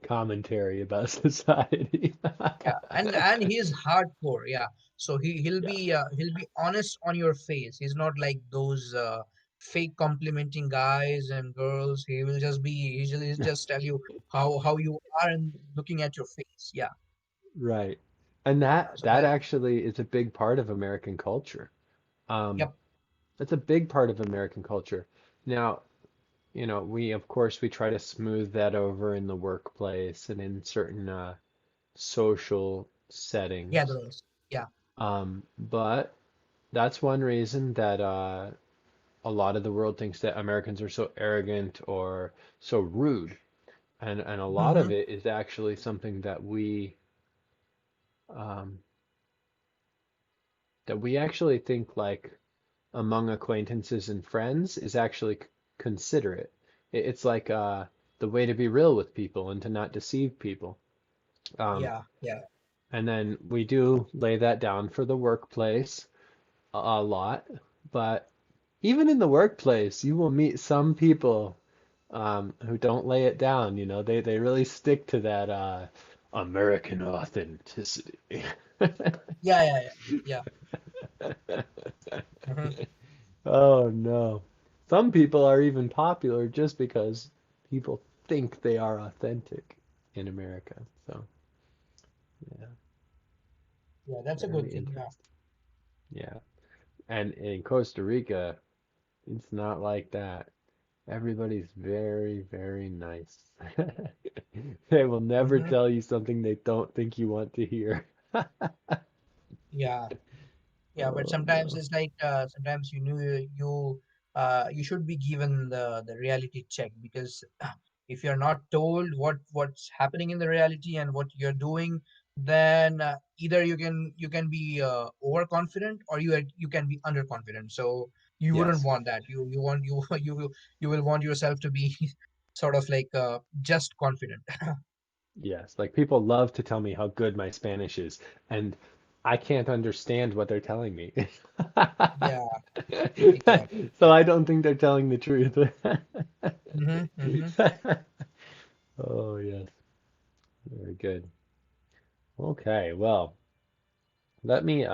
commentary about society. yeah, and he is hardcore. Yeah, so Yeah, he'll be honest on your face. He's not like those fake complimenting guys and girls. He'll just tell you how you are and looking at your face. Yeah, right. And yeah. that So that that actually is a big part of American culture. Um, yep. that's a big part of American culture. Now, we of course we try to smooth that over in the workplace and in certain social settings. Gatherings. Yeah. But that's one reason that a lot of the world thinks that Americans are so arrogant or so rude. And a lot of Mm-hmm. it is actually something um, that we actually think like among acquaintances and friends is actually considerate. It's like the way to be real with people and to not deceive people. Um, Yeah. Yeah. and then we do lay that down for the workplace a lot, but even in the workplace, you will meet some people who don't lay it down. They really stick to that American authenticity. Yeah. Yeah. Yeah. Yeah. Mm-hmm. Oh no. Some people are even popular just because people think they are authentic in America. So, yeah, Yeah. That's a very good thing. Yeah. interesting. Yeah. And in Costa Rica, it's not like that. Everybody's very, very nice. They will never Mm-hmm. tell you something they don't think you want to hear. Yeah. Yeah, but Oh sometimes no. it's like sometimes you should be given the reality check because if you're not told what's happening in the reality and what you're doing, then either you can be overconfident or you can be underconfident. So you wouldn't Yes. want that. You want you will want yourself to be sort of like just confident. Yes. Like people love to tell me how good my Spanish is, and I can't understand what they're telling me. Yeah, exactly. So I don't think they're telling the truth. Mm-hmm, mm-hmm. Oh, yes. Very good. Okay, well, let me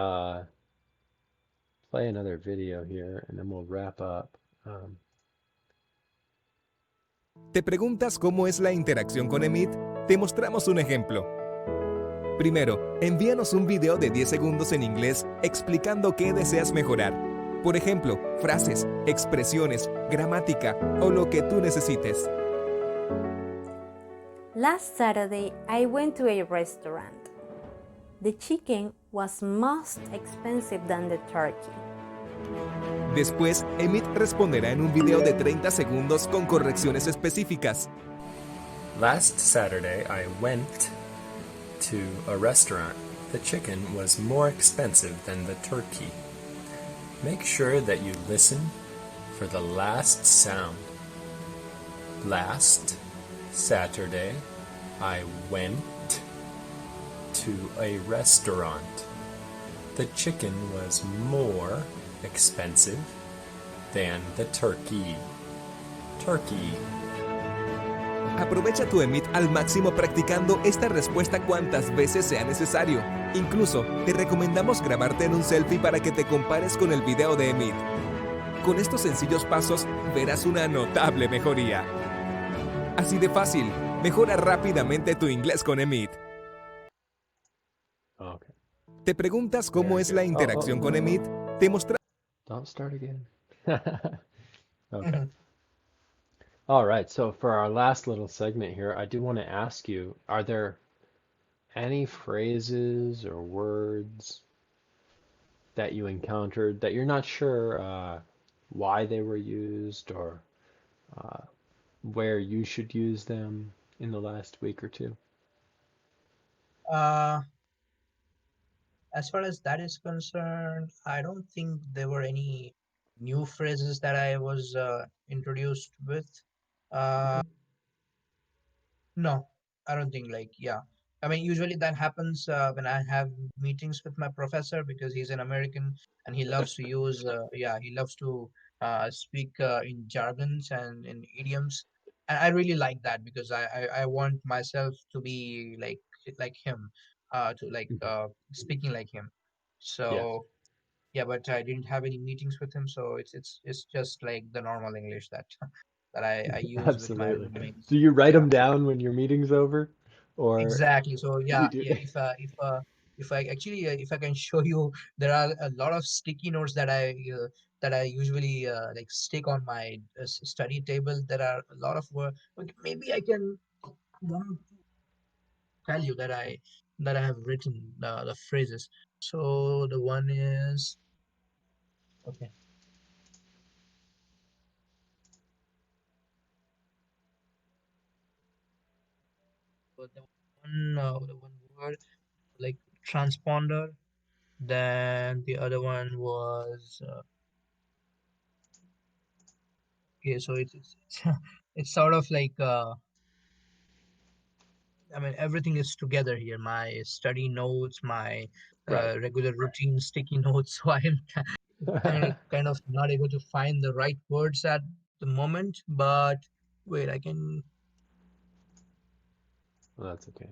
play another video here and then we'll wrap up. Um, ¿Te preguntas cómo es la interacción con Emit? Te mostramos un ejemplo. Primero, envíanos un video de 10 segundos en inglés explicando qué deseas mejorar. Por ejemplo, frases, expresiones, gramática o lo que tú necesites. Last Saturday, I went to a restaurant. The chicken was most expensive than the turkey. Después, Emit responderá en un video de 30 segundos con correcciones específicas. Last Saturday, I went to a restaurant. The chicken was more expensive than the turkey. Make sure that you listen for the last sound. Last Saturday, I went to a restaurant. The chicken was more expensive than the turkey. Turkey. Aprovecha tu Emit al máximo practicando esta respuesta cuantas veces sea necesario. Incluso, te recomendamos grabarte en un selfie para que te compares con el video de Emit. Con estos sencillos pasos, verás una notable mejoría. Así de fácil, mejora rápidamente tu inglés con Emit. okay, ¿Te preguntas cómo very es la good. interacción con Emit? Te mostramos. Don't start again. Okay. Mm-hmm. All right, so for our last little segment here, I do want to ask you, are there any phrases or words that you encountered that you're not sure why they were used or uh, where you should use them in the last week or two? Uh, As far as that is concerned, I don't think there were any new phrases that I was introduced with. Uh, no, I don't think like, yeah. I mean, usually that happens when I have meetings with my professor because he's an American and he loves to use, he loves to speak in jargons and in idioms. And I really like that because I want myself to be like him, to like Mhm. speaking like him. Yes, So yeah, but I didn't have any meetings with him, so it's just like the normal English that that I use with my absolutely. roommates. Do you write Yeah. them down when your meeting's over, or Exactly. So you yeah, do? yeah. If I actually if I can show you, there are a lot of sticky notes that I usually like stick on my study table. There are a lot of work. Okay, maybe I can one tell you that I have written the phrases. So the one is okay. So the one word like transponder. Then the other one was okay. So it's it's sort of like I mean, everything is together here. My study notes, my Right. regular routine sticky notes. So I'm kind of not able to find the right words at the moment. But wait, I can. Well, that's okay.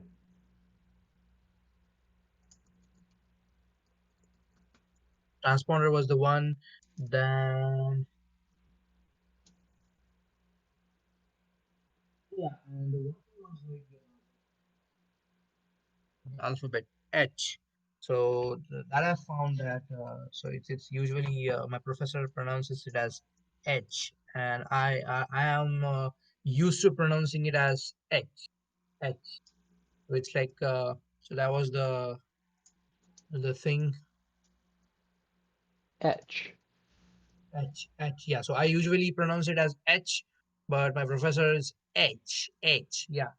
Transponder was the one. Then yeah, and the one was like alphabet H. So that I found that so it's usually my professor pronounces it as H, and I am used to pronouncing it as H. H. So it's like so that was the thing Etch. H H. Yeah. So I usually pronounce it as H, but my professor is H H. Yeah.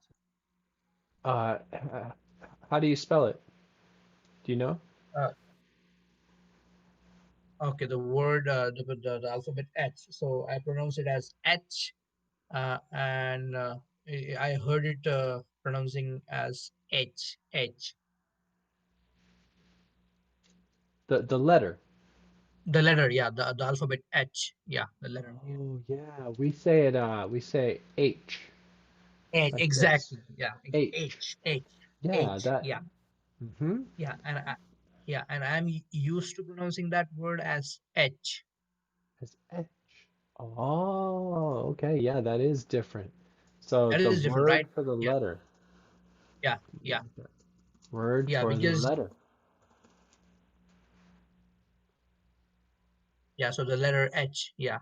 Uh, how do you spell it? Do you know? Uh, okay. The word the alphabet H. So I pronounce it as H, and I heard it pronouncing as H H. The letter. The letter. Yeah. The alphabet H. Yeah. The letter. Oh yeah, we say H H. like this. Exactly. Yeah. H. H H Yeah, H. that. Yeah. Mm-hmm. Yeah, and I'm used to pronouncing that word as H. As H. Oh, okay. Yeah, that is different. So That the is different, word right? for the Yeah, letter. yeah, yeah, Word yeah. for the Because letter. yeah, so the letter H. Yeah.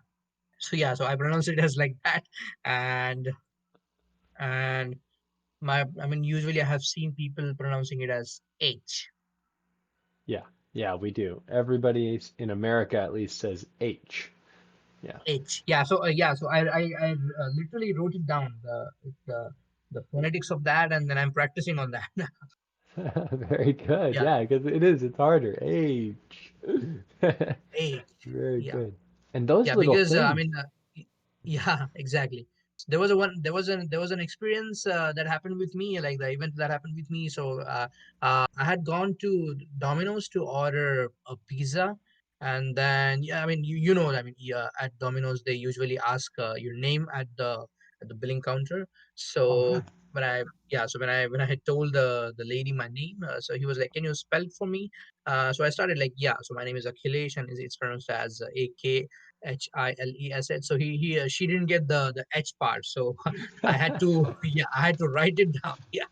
So yeah, so I pronounce it as like that, and and I mean, usually I have seen people pronouncing it as H. Yeah, yeah, we do. Everybody in America at least says H. Yeah. H. Yeah. So yeah. So I literally wrote it down the phonetics of that, and then I'm practicing on that. Very good. Yeah. Yeah, because it is. It's harder. H. H. Very Yeah. good. And those Yeah, little because I things. mean, yeah, exactly. There was an experience that happened with me, like the event that happened with me. So I had gone to Domino's to order a pizza, and then yeah, I mean, you know, I mean, yeah, at Domino's they usually ask your name at the billing counter. Oh, So yeah. when I yeah, so when I had told the lady my name, so he was like, "Can you spell it for me?" So I started like, yeah, so my name is Akhilesh, and it's pronounced as Hiles. So she didn't get the H part. So I had to yeah, I had to write it down. Yeah,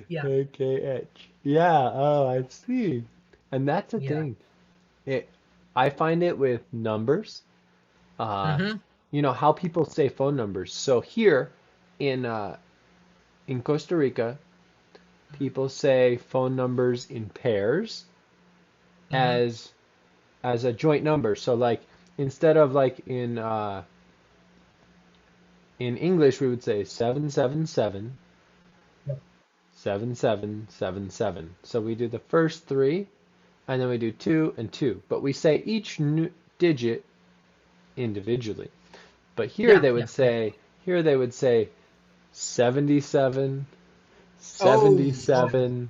yeah, AKH. Yeah, oh, I see. And that's the yeah. thing. It, I find it with numbers. Uh, Mm-hmm. how people say phone numbers. So here in in Costa Rica, people say phone numbers in pairs Mm-hmm. as a joint number. So like instead of like in English we would say 777 Yeah. 7777. So we do the first three and then we do two and two, but we say each digit individually. But Yeah. Yeah. Yeah. here they would say 77, Oh, okay. 77,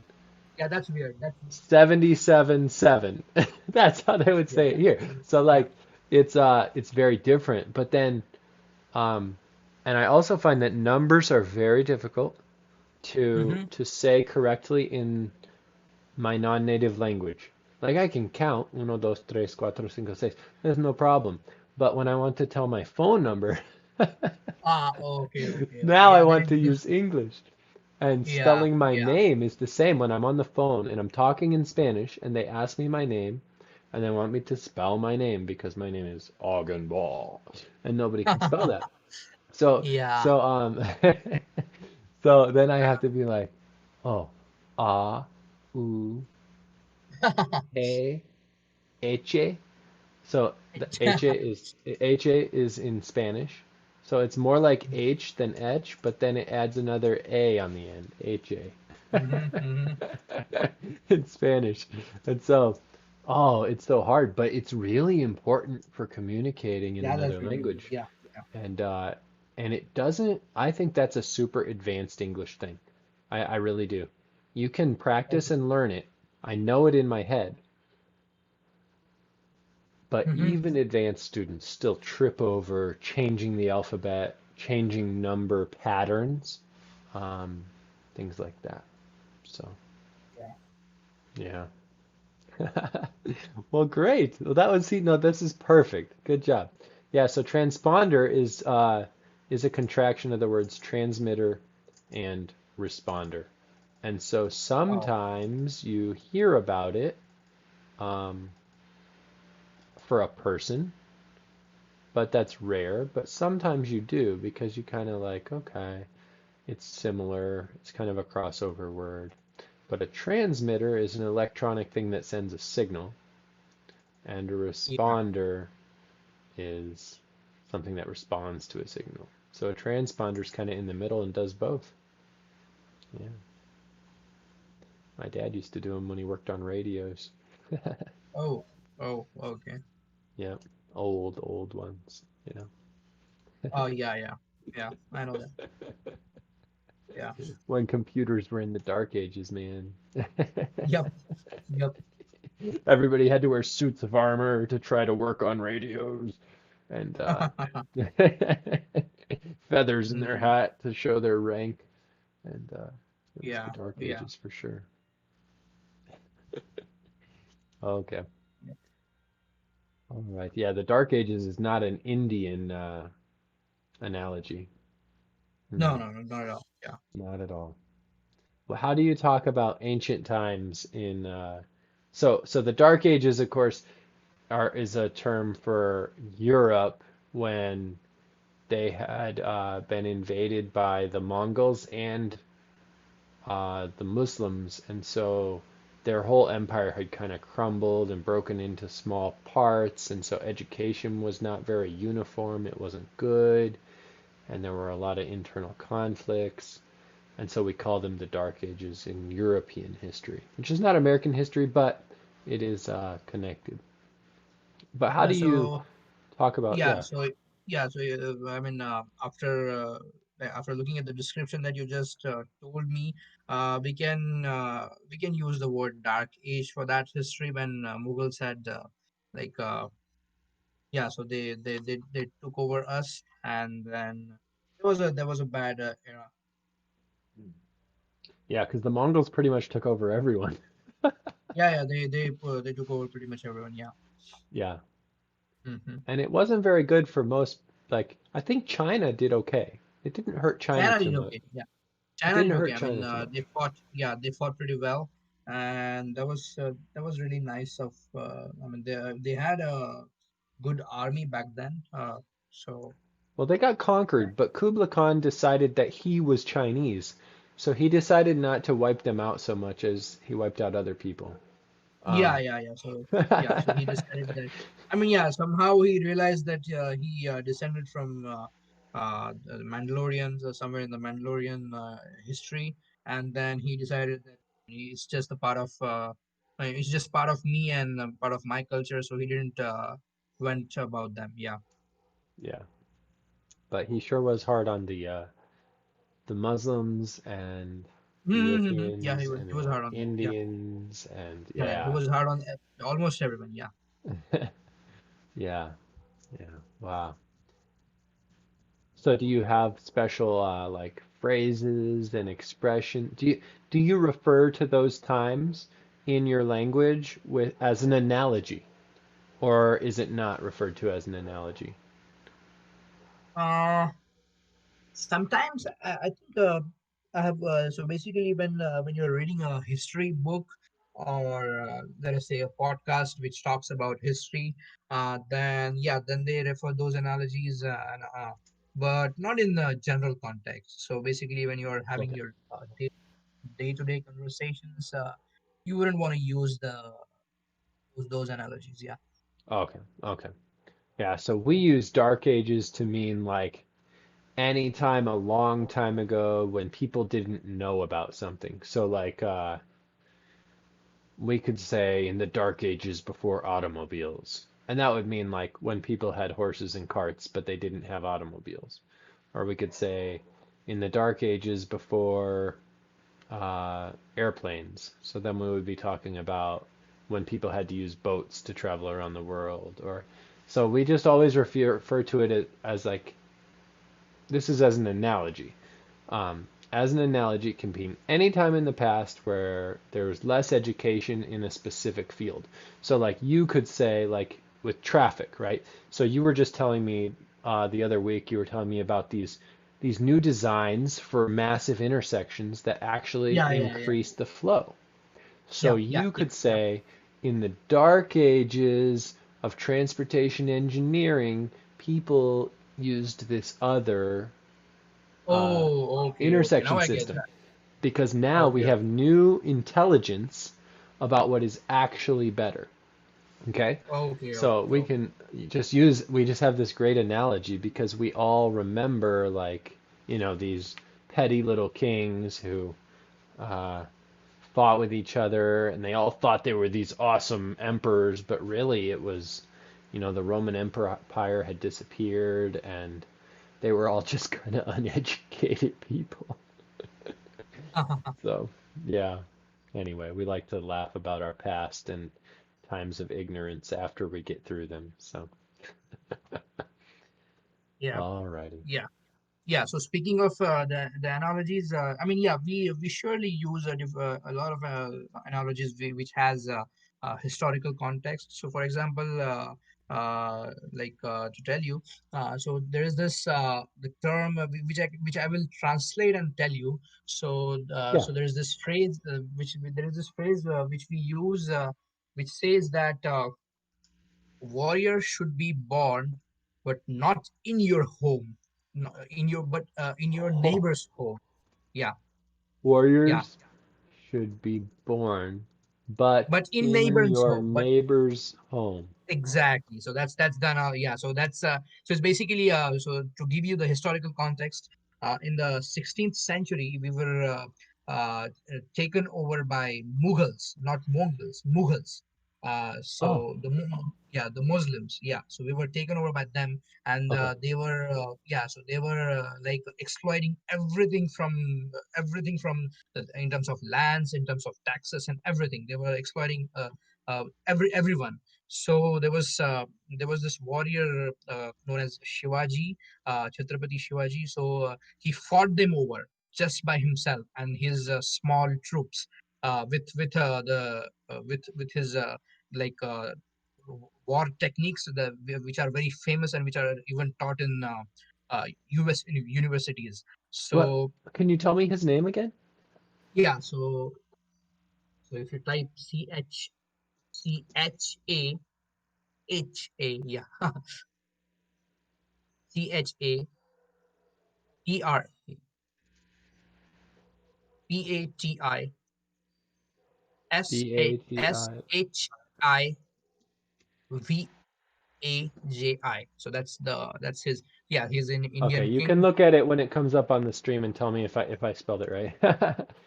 Yeah, that's weird. That's 77, 7. That's how they would yeah, say it yeah, here. So yeah, like it's very different. But then um, and I also find that numbers are very difficult Mm-hmm. to say correctly in my non-native language. Like I can count uno, dos, tres, cuatro, cinco, seis. There's no problem. But when I want to tell my phone number, Ah, okay, okay, okay. now I Yeah, then want it to gives. use English. And Yeah, spelling my yeah. name is the same when I'm on the phone and I'm talking in Spanish and they ask me my name and they want me to spell my name because my name is Augenball and nobody can spell that. So Yeah. so so then I have to be like, oh, ah, ooh, eche. So the eche is in Spanish. So it's more like H than etch, but then it adds another A on the end, eche. Mm-hmm, mm-hmm. In Spanish. And so, oh, it's so hard, but it's really important for communicating in Yeah, another that's really good. language. Yeah, yeah. And it doesn't, I think that's a super advanced English thing. I really do. You can practice Okay. and learn it. I know it in my head, but Mm-hmm. even advanced students still trip over changing the alphabet, changing number patterns, um, things like that. So, Yeah. yeah. Well, great. Well, that was, see, no, this is perfect. Good job. Yeah, so transponder is a contraction of the words transmitter and responder. And so Oh. sometimes you hear about it um, for a person, but that's rare. But sometimes you do because you kind of like, okay, it's similar. It's kind of a crossover word. But a transmitter is an electronic thing that sends a signal, and a Yeah. responder is something that responds to a signal. So a transponder is kind of in the middle and does both. Yeah. My dad used to do them when he worked on radios. Oh. Oh. Okay. Yeah. Old ones, you know. Oh, yeah, yeah. Yeah, I know that. Yeah. When computers were in the dark ages, man. Yep. Yep. Everybody had to wear suits of armor to try to work on radios and feathers in their Mm, hat to show their rank. And it was the yeah. dark Yeah. ages for sure. Okay. Yeah. All right. Yeah, the Dark Ages is not an Indian analogy. No, No, no, no, not at all. Yeah. not at all. Well, how do you talk about ancient times in so the Dark Ages, of course, are is a term for Europe when they had been invaded by the Mongols and the Muslims, and so their whole empire had kind of crumbled and broken into small parts, and so education was not very uniform. It wasn't good, and there were a lot of internal conflicts, and so we call them the Dark Ages in European history, which is not American history, but it is connected. But how Yeah. do you So, talk about, yeah. yeah, So, yeah. So, I mean, after looking at the description that you just told me, we can use the word dark age for that history when Mughals had like yeah. So they took over us, and then there was a bad era. yeah, because the Mongols pretty much took over everyone. Yeah, yeah. They took over pretty much everyone. Yeah. Yeah, Mm-hmm. and it wasn't very good for most, like, I think China did okay. It didn't hurt China China too did much. okay. Yeah. It China didn't did okay. hurt I mean, China too much. they fought. Yeah, they fought pretty well, and that was really nice. Of I mean, they had a good army back then. So Well, they got yeah, conquered, but Kublai Khan decided that he was Chinese, so he decided not to wipe them out so much as he wiped out other people. yeah, Um, yeah, yeah. So yeah, so he decided that. I mean, yeah, somehow he realized that he descended from the Mandalorians or somewhere in the Mandalorian history, and then he decided that it's just a part of it's just part of me and part of my culture. So he didn't went about them. Yeah. yeah, but he sure was hard on the Muslims and the Mm-hmm. Yeah, Europeans and he was the hard on them. Yeah, Indians and yeah, yeah. He yeah, was hard on almost everyone. Yeah. yeah. Yeah. Wow. So do you have special like phrases and expression? Do you refer to those times in your language with as an analogy, or is it not referred to as an analogy? Uh, Sometimes I think I have so basically when you're reading a history book or let us say a podcast which talks about history, then yeah, then they refer those analogies, but not in the general context. So basically, when you're having Okay. your day-to-day conversations, you wouldn't want to use those analogies. Yeah. Okay. Okay. Yeah, so we use Dark Ages to mean like any time a long time ago when people didn't know about something. So like we could say in the Dark Ages before automobiles. And that would mean like when people had horses and carts, but they didn't have automobiles. Or we could say in the Dark Ages before airplanes. So then we would be talking about when people had to use boats to travel around the world. Or so we just always refer to it as like this is as an analogy. As an analogy, it can be any time in the past where there was less education in a specific field. So, like you could say, like with traffic, right? So you were just telling me the other week, you were telling me about these new designs for massive intersections that actually Yeah, yeah, yeah, increase the flow. So yeah, yeah, you yeah, could yeah. say, in the dark ages of transportation engineering, people used this other uh, Oh, okay, okay. Now intersection I get system that. because now we Okay, have okay, new intelligence about what is actually better. Okay? okay, So okay, we okay. can we just have this great analogy because we all remember like, these petty little kings who uh, fought with each other and they all thought they were these awesome emperors, but really it was, the Roman Empire had disappeared and they were all just kind of uneducated people. So, yeah. Anyway, we like to laugh about our past and times of ignorance after we get through them. So, Yeah, alrighty. yeah. Yeah, so speaking of the analogies, I mean, yeah, we surely use a lot of analogies which has historical context. So, for example, to tell you, so there is this the term which I will translate and tell you. Yeah. So there is this phrase which we use which says that warrior should be born, but not in your home, in your neighbor's home. Yeah, yeah, Warriors should be born, but but in in neighbor's your home. But neighbor's home. exactly. So that's done. Yeah. So so it's basically so to give you the historical context. In the 16th century, we were taken over by Mughals, not Mongols, Mughals. Oh, Yeah, the Muslims. Yeah. So we were taken over by them, and okay. they were yeah. So they were like exploiting everything from in terms of lands, in terms of taxes, and everything. They were exploiting everyone. So there was this warrior known as Shivaji, Chhatrapati Shivaji. So he fought them over just by himself and his small troops with his like war techniques which are very famous and which are even taught in US universities. What? So Can you tell me his name again? yeah, so if you type CHA, yeah, B-A-T-I. Patashivajai. So that's his. Yeah, he's an Okay, Indian you can king. look at it when it comes up on the stream and tell me if I spelled it right.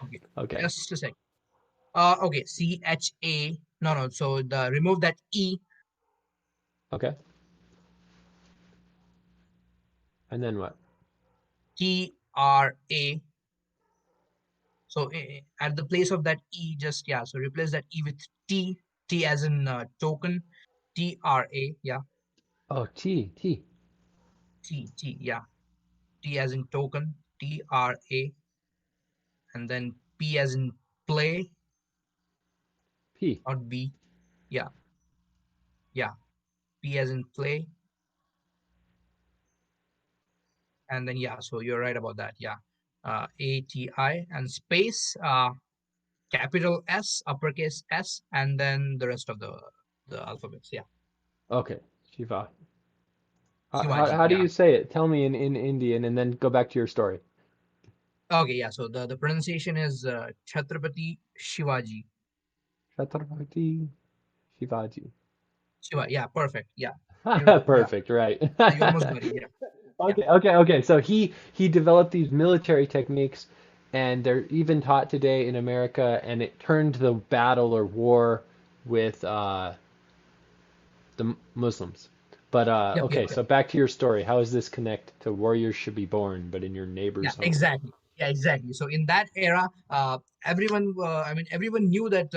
Okay, Okay. just a sec. Okay, CHA. No, no. So the remove that E, Okay. And then what? TRA. So at the place of that E, just yeah. So replace that E with T. T as in token. TRA. Yeah. Oh, T. Yeah. T as in token, TRA, and then P as in play, P. not B. Yeah, yeah. P as in play, and then yeah. So you're right about that. Yeah. ATI and space, capital S, uppercase S, and then the rest of the alphabets. Yeah. Okay, Shiva. Shivaji. How do Yeah. you say it? Tell me in Indian and then go back to your story. Okay. Yeah. So the pronunciation is Chhatrapati Shivaji. Chhatrapati Shivaji. Shiva. Yeah. Perfect. Yeah. Yeah. Perfect, right. You almost got it. Yeah. Yeah. Okay. So he developed these military techniques, and they're even taught today in America, and it turned the battle or war with the Muslims. But Yep. Yep. okay, Yep. so back to your story. How does this connect to warriors should be born, but in your Yeah, neighbor's home? exactly. Yeah, exactly. So in that era, everyone, everyone knew that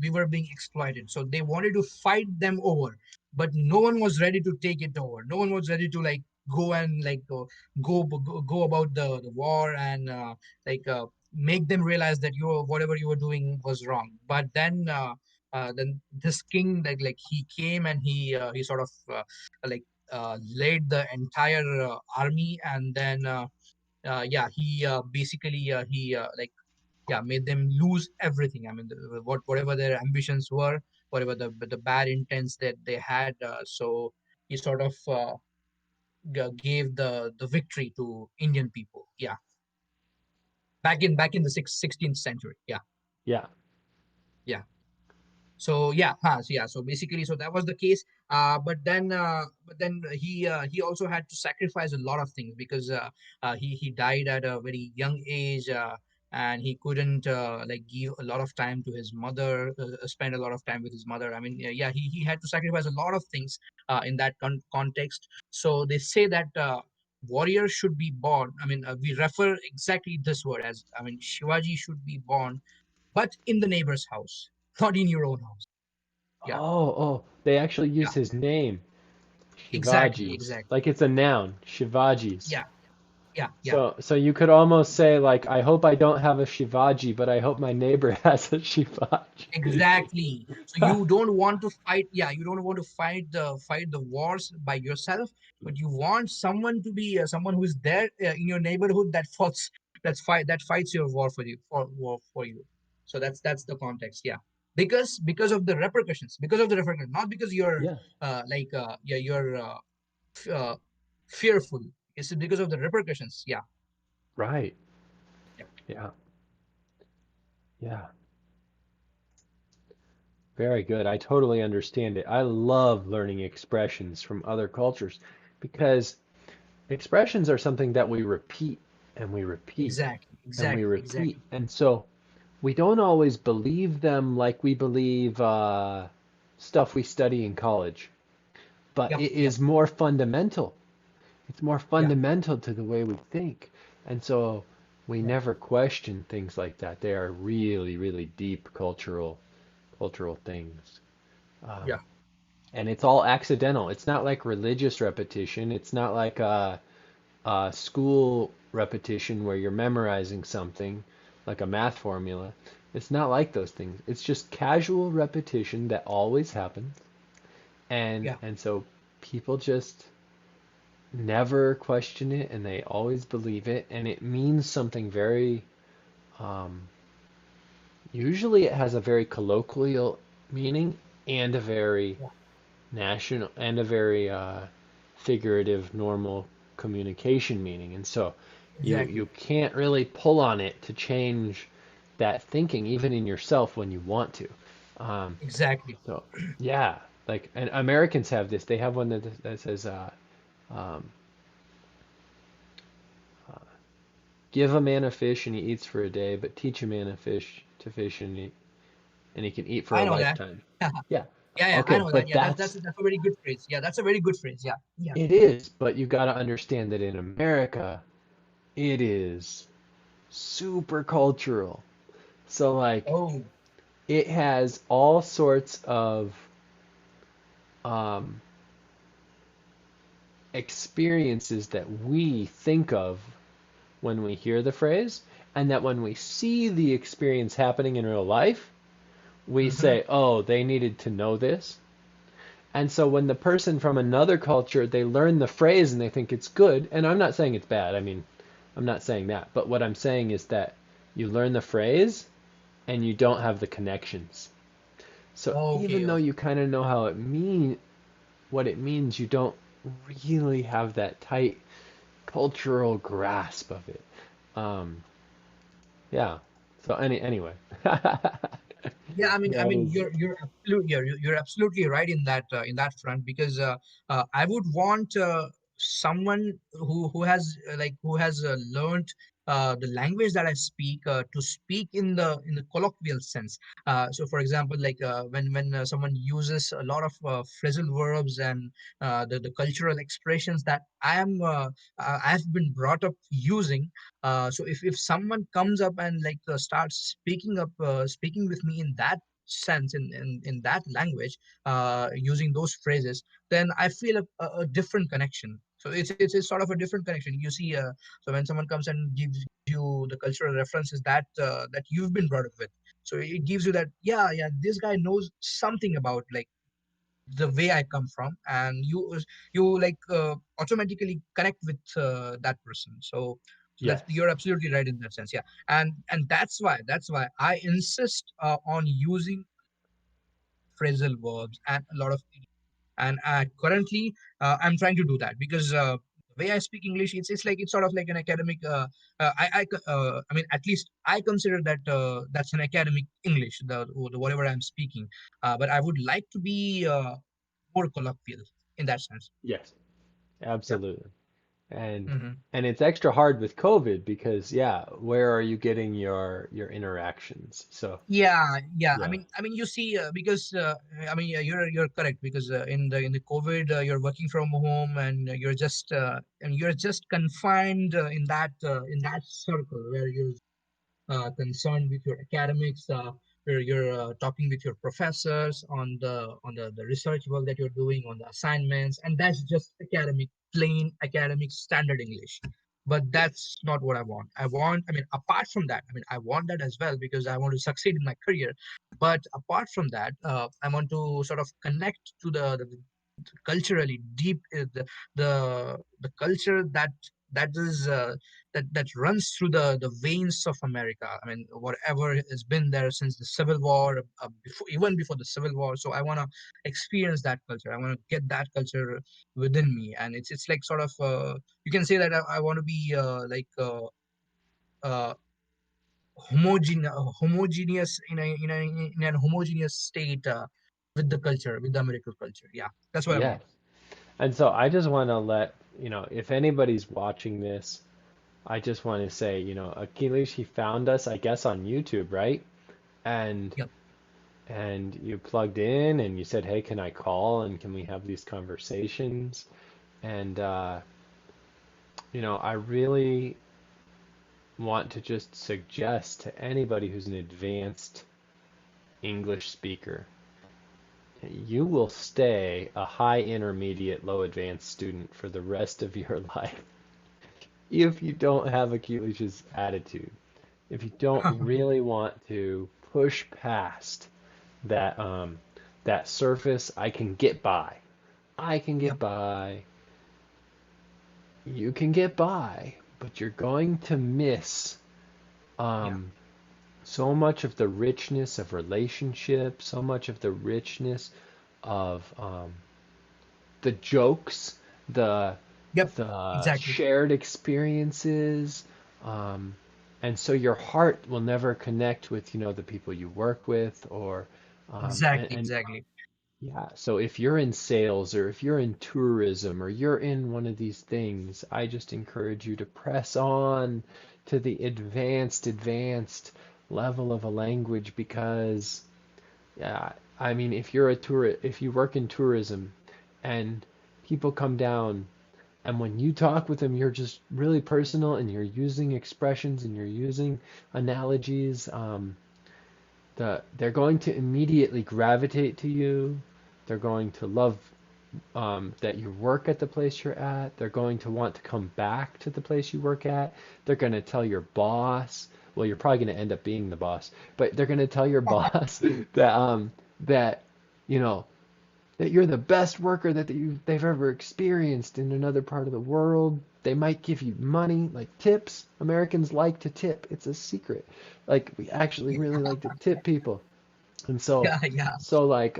we were being exploited. So they wanted to fight them over, but no one was ready to take it over. No one was ready to like go and like go about the war and make them realize that whatever you were doing was wrong. But then this king like he came and he sort of like led the entire army, and then yeah, he basically he like yeah made them lose everything. I mean, whatever their ambitions were, whatever the bad intents that they had. So he sort of gave the victory to Indian people. Yeah, back in the 16th century. Yeah, Yeah. yeah. So yeah, so yeah, so basically, so that was the case. But then he also had to sacrifice a lot of things because he died at a very young age, and he couldn't like give a lot of time to his mother, spend a lot of time with his mother. I mean, yeah, he had to sacrifice a lot of things in that context. So they say that warrior should be born. I mean, we refer exactly this word as, I mean, Shivaji should be born, but in the neighbor's house, not in your own house. Yeah, They actually yeah, use his name, exactly, Shivajis, exactly. like it's a noun, Shivajis. Yeah, yeah, yeah, So you could almost say like, I hope I don't have a Shivaji, but I hope my neighbor has a Shivaji. exactly. So you don't want to fight. Yeah, you don't want to fight the wars by yourself, but you want someone to be someone who is there in your neighborhood that fights your war for you for you. So that's the context. Yeah, because of the repercussions, not because you're Yeah, yeah, you're uh, fearful. It's because of the repercussions. Yeah, right. yeah, Yeah, yeah. Very good. I totally understand it. I love learning expressions from other cultures because expressions are something that we repeat and we repeat exactly, and we exactly, repeat. exactly. And so we don't always believe them like we believe stuff we study in college, but Yep, it yep, is more fundamental. It's more yeah, fundamental to the way we think. And so we yeah, never question things like that. They are really, really deep cultural things. Um, yeah, and it's all accidental. It's not like religious repetition. It's not like a school repetition where you're memorizing something like a math formula. It's not like those things. It's just casual repetition that always happens. yeah, And so people just never question it and they always believe it and it means something very um, usually it has a very colloquial meaning and a very yeah, national and a very figurative normal communication meaning and so you exactly, can't really pull on it to change that thinking even in yourself when you want to um, exactly. so yeah like and Americans have this they have one that says um, give a man a fish and he eats for a day but teach a man a fish to fish and he can eat for a I know that. lifetime yeah Yeah, yeah, I okay know that. but Yeah, that's that's a very good phrase. Yeah, that's a very good phrase. Yeah, yeah. it is but you got to understand that in America it is super cultural. So like Oh, it has all sorts of um experiences that we think of when we hear the phrase, and that when we see the experience happening in real life, we Hmm. say, oh, they needed to know this. And so when the person from another culture, they learn the phrase and they think it's good, and I'm not saying it's bad. I mean, I'm not saying that. But what I'm saying is that you learn the phrase and you don't have the connections. So Okay, even though okay. you kind of know how what it means, you don't really have that tight cultural grasp of it. Um, yeah. So anyway, Yeah, I that mean, was you're absolutely right in that front because I would want someone who has learned the language that I speak to speak in the colloquial sense. So, for example, like when someone uses a lot of phrasal verbs and the cultural expressions that I've been brought up using. So if someone comes up and starts speaking with me in that sense in that language using those phrases, then I feel a different connection. So it's sort of a different connection. You see, so when someone comes and gives you the cultural references that you've been brought up with, so it gives you that, yeah, this guy knows something about like the way I come from, and you automatically connect with that person. So that's, yes, you're absolutely right in that sense. Yeah, and that's why I insist on using phrasal verbs and a lot of idioms. And currently, I'm trying to do that because the way I speak English, it's sort of like an academic. I mean, at least I consider that that's an academic English, the whatever I'm speaking. But I would like to be more colloquial in that sense. yes, Yeah. absolutely. And Hmm. and it's extra hard with COVID because yeah, where are you getting your interactions? So Yeah. yeah, I mean, you see, because I mean, yeah, you're correct because in the COVID, you're working from home and you're just confined in that circle where you're concerned with your academics, where you're talking with your professors on the research work that you're doing on the assignments, and that's just academic, plain academic standard English. But that's not what I want. I mean, apart from that, I mean, I want that as well because I want to succeed in my career. But apart from that, I want to sort of connect to the culturally deep the culture that is that runs through the veins of America. I mean, whatever has been there since the Civil War, even before the Civil War. So I want to experience that culture. I want to get that culture within me, and it's like sort of you can say that I want to be uh, homogeneous in an homogeneous state with the culture, with the American culture. Yeah, that's what I yes. want. And so I just want to let, if anybody's watching this, I just want to say, Achilles, he found us, I guess, on YouTube, right? And Yep. and you plugged in and you said, "Hey, can I call and can we have these conversations?" And I really want to just suggest to anybody who's an advanced English speaker, you will stay a high intermediate, low advanced student for the rest of your life if you don't have Achilles' attitude. If you don't really want to push past that surface, I can get by. I can Yep. get by. You can get by, but you're going to miss Yeah. um, so much of the richness of relationships, so much of the richness of the jokes, the Yep. the Exactly. shared experiences, um, and so your heart will never connect with the people you work with, or Exactly. and Exactly. yeah. So if you're in sales or if you're in tourism or you're in one of these things, I just encourage you to press on to the advanced level of a language because yeah, I mean, if you work in tourism and people come down and when you talk with them, you're just really personal and you're using expressions and you're using analogies, they're going to immediately gravitate to you. They're going to love that you work at the place you're at. They're going to want to come back to the place you work at. They're going to tell your boss. Well, you're probably going to end up being the boss, but they're going to tell your boss that you know that you're the best worker that they've ever experienced in another part of the world. They might give you money, like tips. Americans like to tip. It's a secret. Like we actually really like to tip people. And so, Yeah, yeah, so like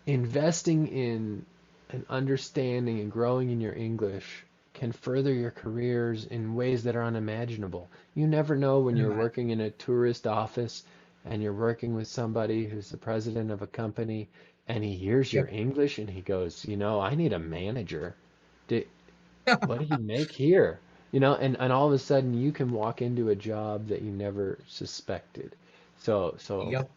investing in an understanding and growing in your English can further your careers in ways that are unimaginable. You never know when can you're imagine. working in a tourist office and you're working with somebody who's the president of a company and he hears your Yep. English and he goes, I need a manager. Do, what do you make here? And all of a sudden you can walk into a job that you never suspected. So Yep.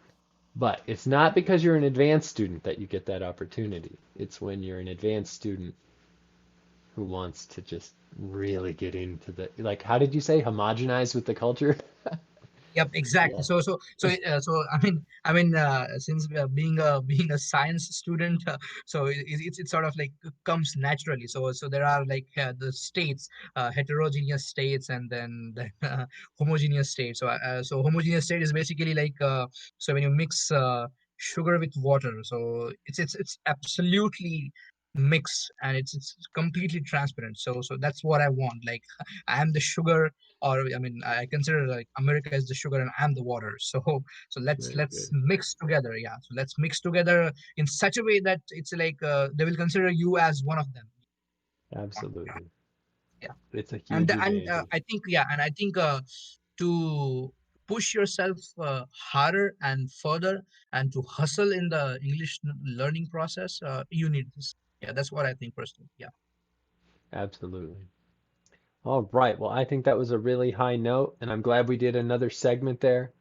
but it's not because you're an advanced student that you get that opportunity. It's when you're an advanced student who wants to just really get into like, how did you say, homogenize with the culture? Yep, exactly. Yeah, Since we are being a science student, it's sort of like comes naturally. So there are like the states, heterogeneous states, and then the homogeneous states. So homogeneous state is basically like so when you mix sugar with water, so it's absolutely mixed, and it's completely transparent. So that's what I want. Like I am the sugar, or I mean, I consider like America is the sugar and I'm the water. So very let's good. mix together. Yeah, so let's mix together in such a way that it's like they will consider you as one of them. Yeah, Absolutely. yeah. It's a And huge and advantage. I think yeah, and I think to push yourself harder and further and to hustle in the English learning process, you need this. Yeah, that's what I think personally. Yeah. Absolutely. All right. Well, I think that was a really high note, and I'm glad we did another segment there.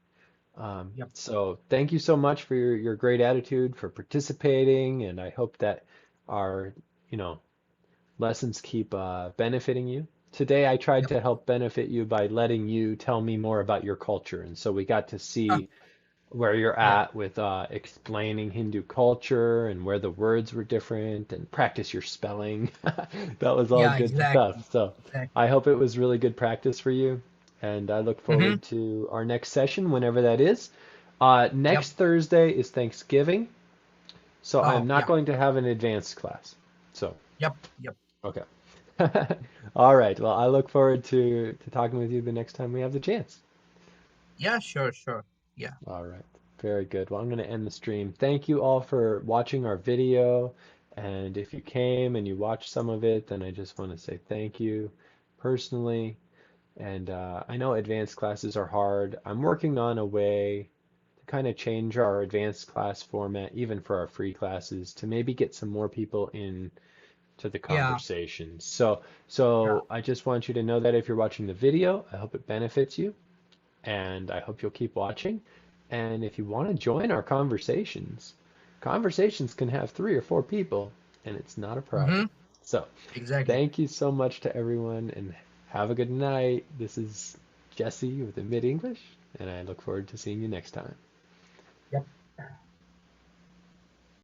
Yep. So thank you so much for your great attitude, for participating, and I hope that our, you know, lessons keep benefiting you. Today, I tried Yep. to help benefit you by letting you tell me more about your culture. And so we got to see where you're Yeah. at with explaining Hindu culture and where the words were different and practice your spelling. That was all Yeah. good Exactly. stuff. So Exactly. I hope it was really good practice for you. And I look Mm-hmm. forward to our next session, whenever that is. Yep. Next Thursday is Thanksgiving, so I'm Oh, not yeah. going to have an advanced class. So, Yep. Yep. okay. All right. Well, I look forward to talking with you the next time we have the chance. Yeah, sure, sure. Yeah. All right. Very good. Well, I'm going to end the stream. Thank you all for watching our video. And if you came and you watched some of it, then I just want to say thank you personally. And I know advanced classes are hard. I'm working on a way to kind of change our advanced class format, even for our free classes, to maybe get some more people in to the Yeah. conversation. So, Yeah. so I just want you to know that if you're watching the video, I hope it benefits you, and I hope you'll keep watching. And if you want to join our conversations, conversations can have 3 or 4 people, and it's not a Mm-hmm. problem. So, Exactly. thank you so much to everyone, and have a good night. This is Jesse with Emit English, and I look forward to seeing you next time.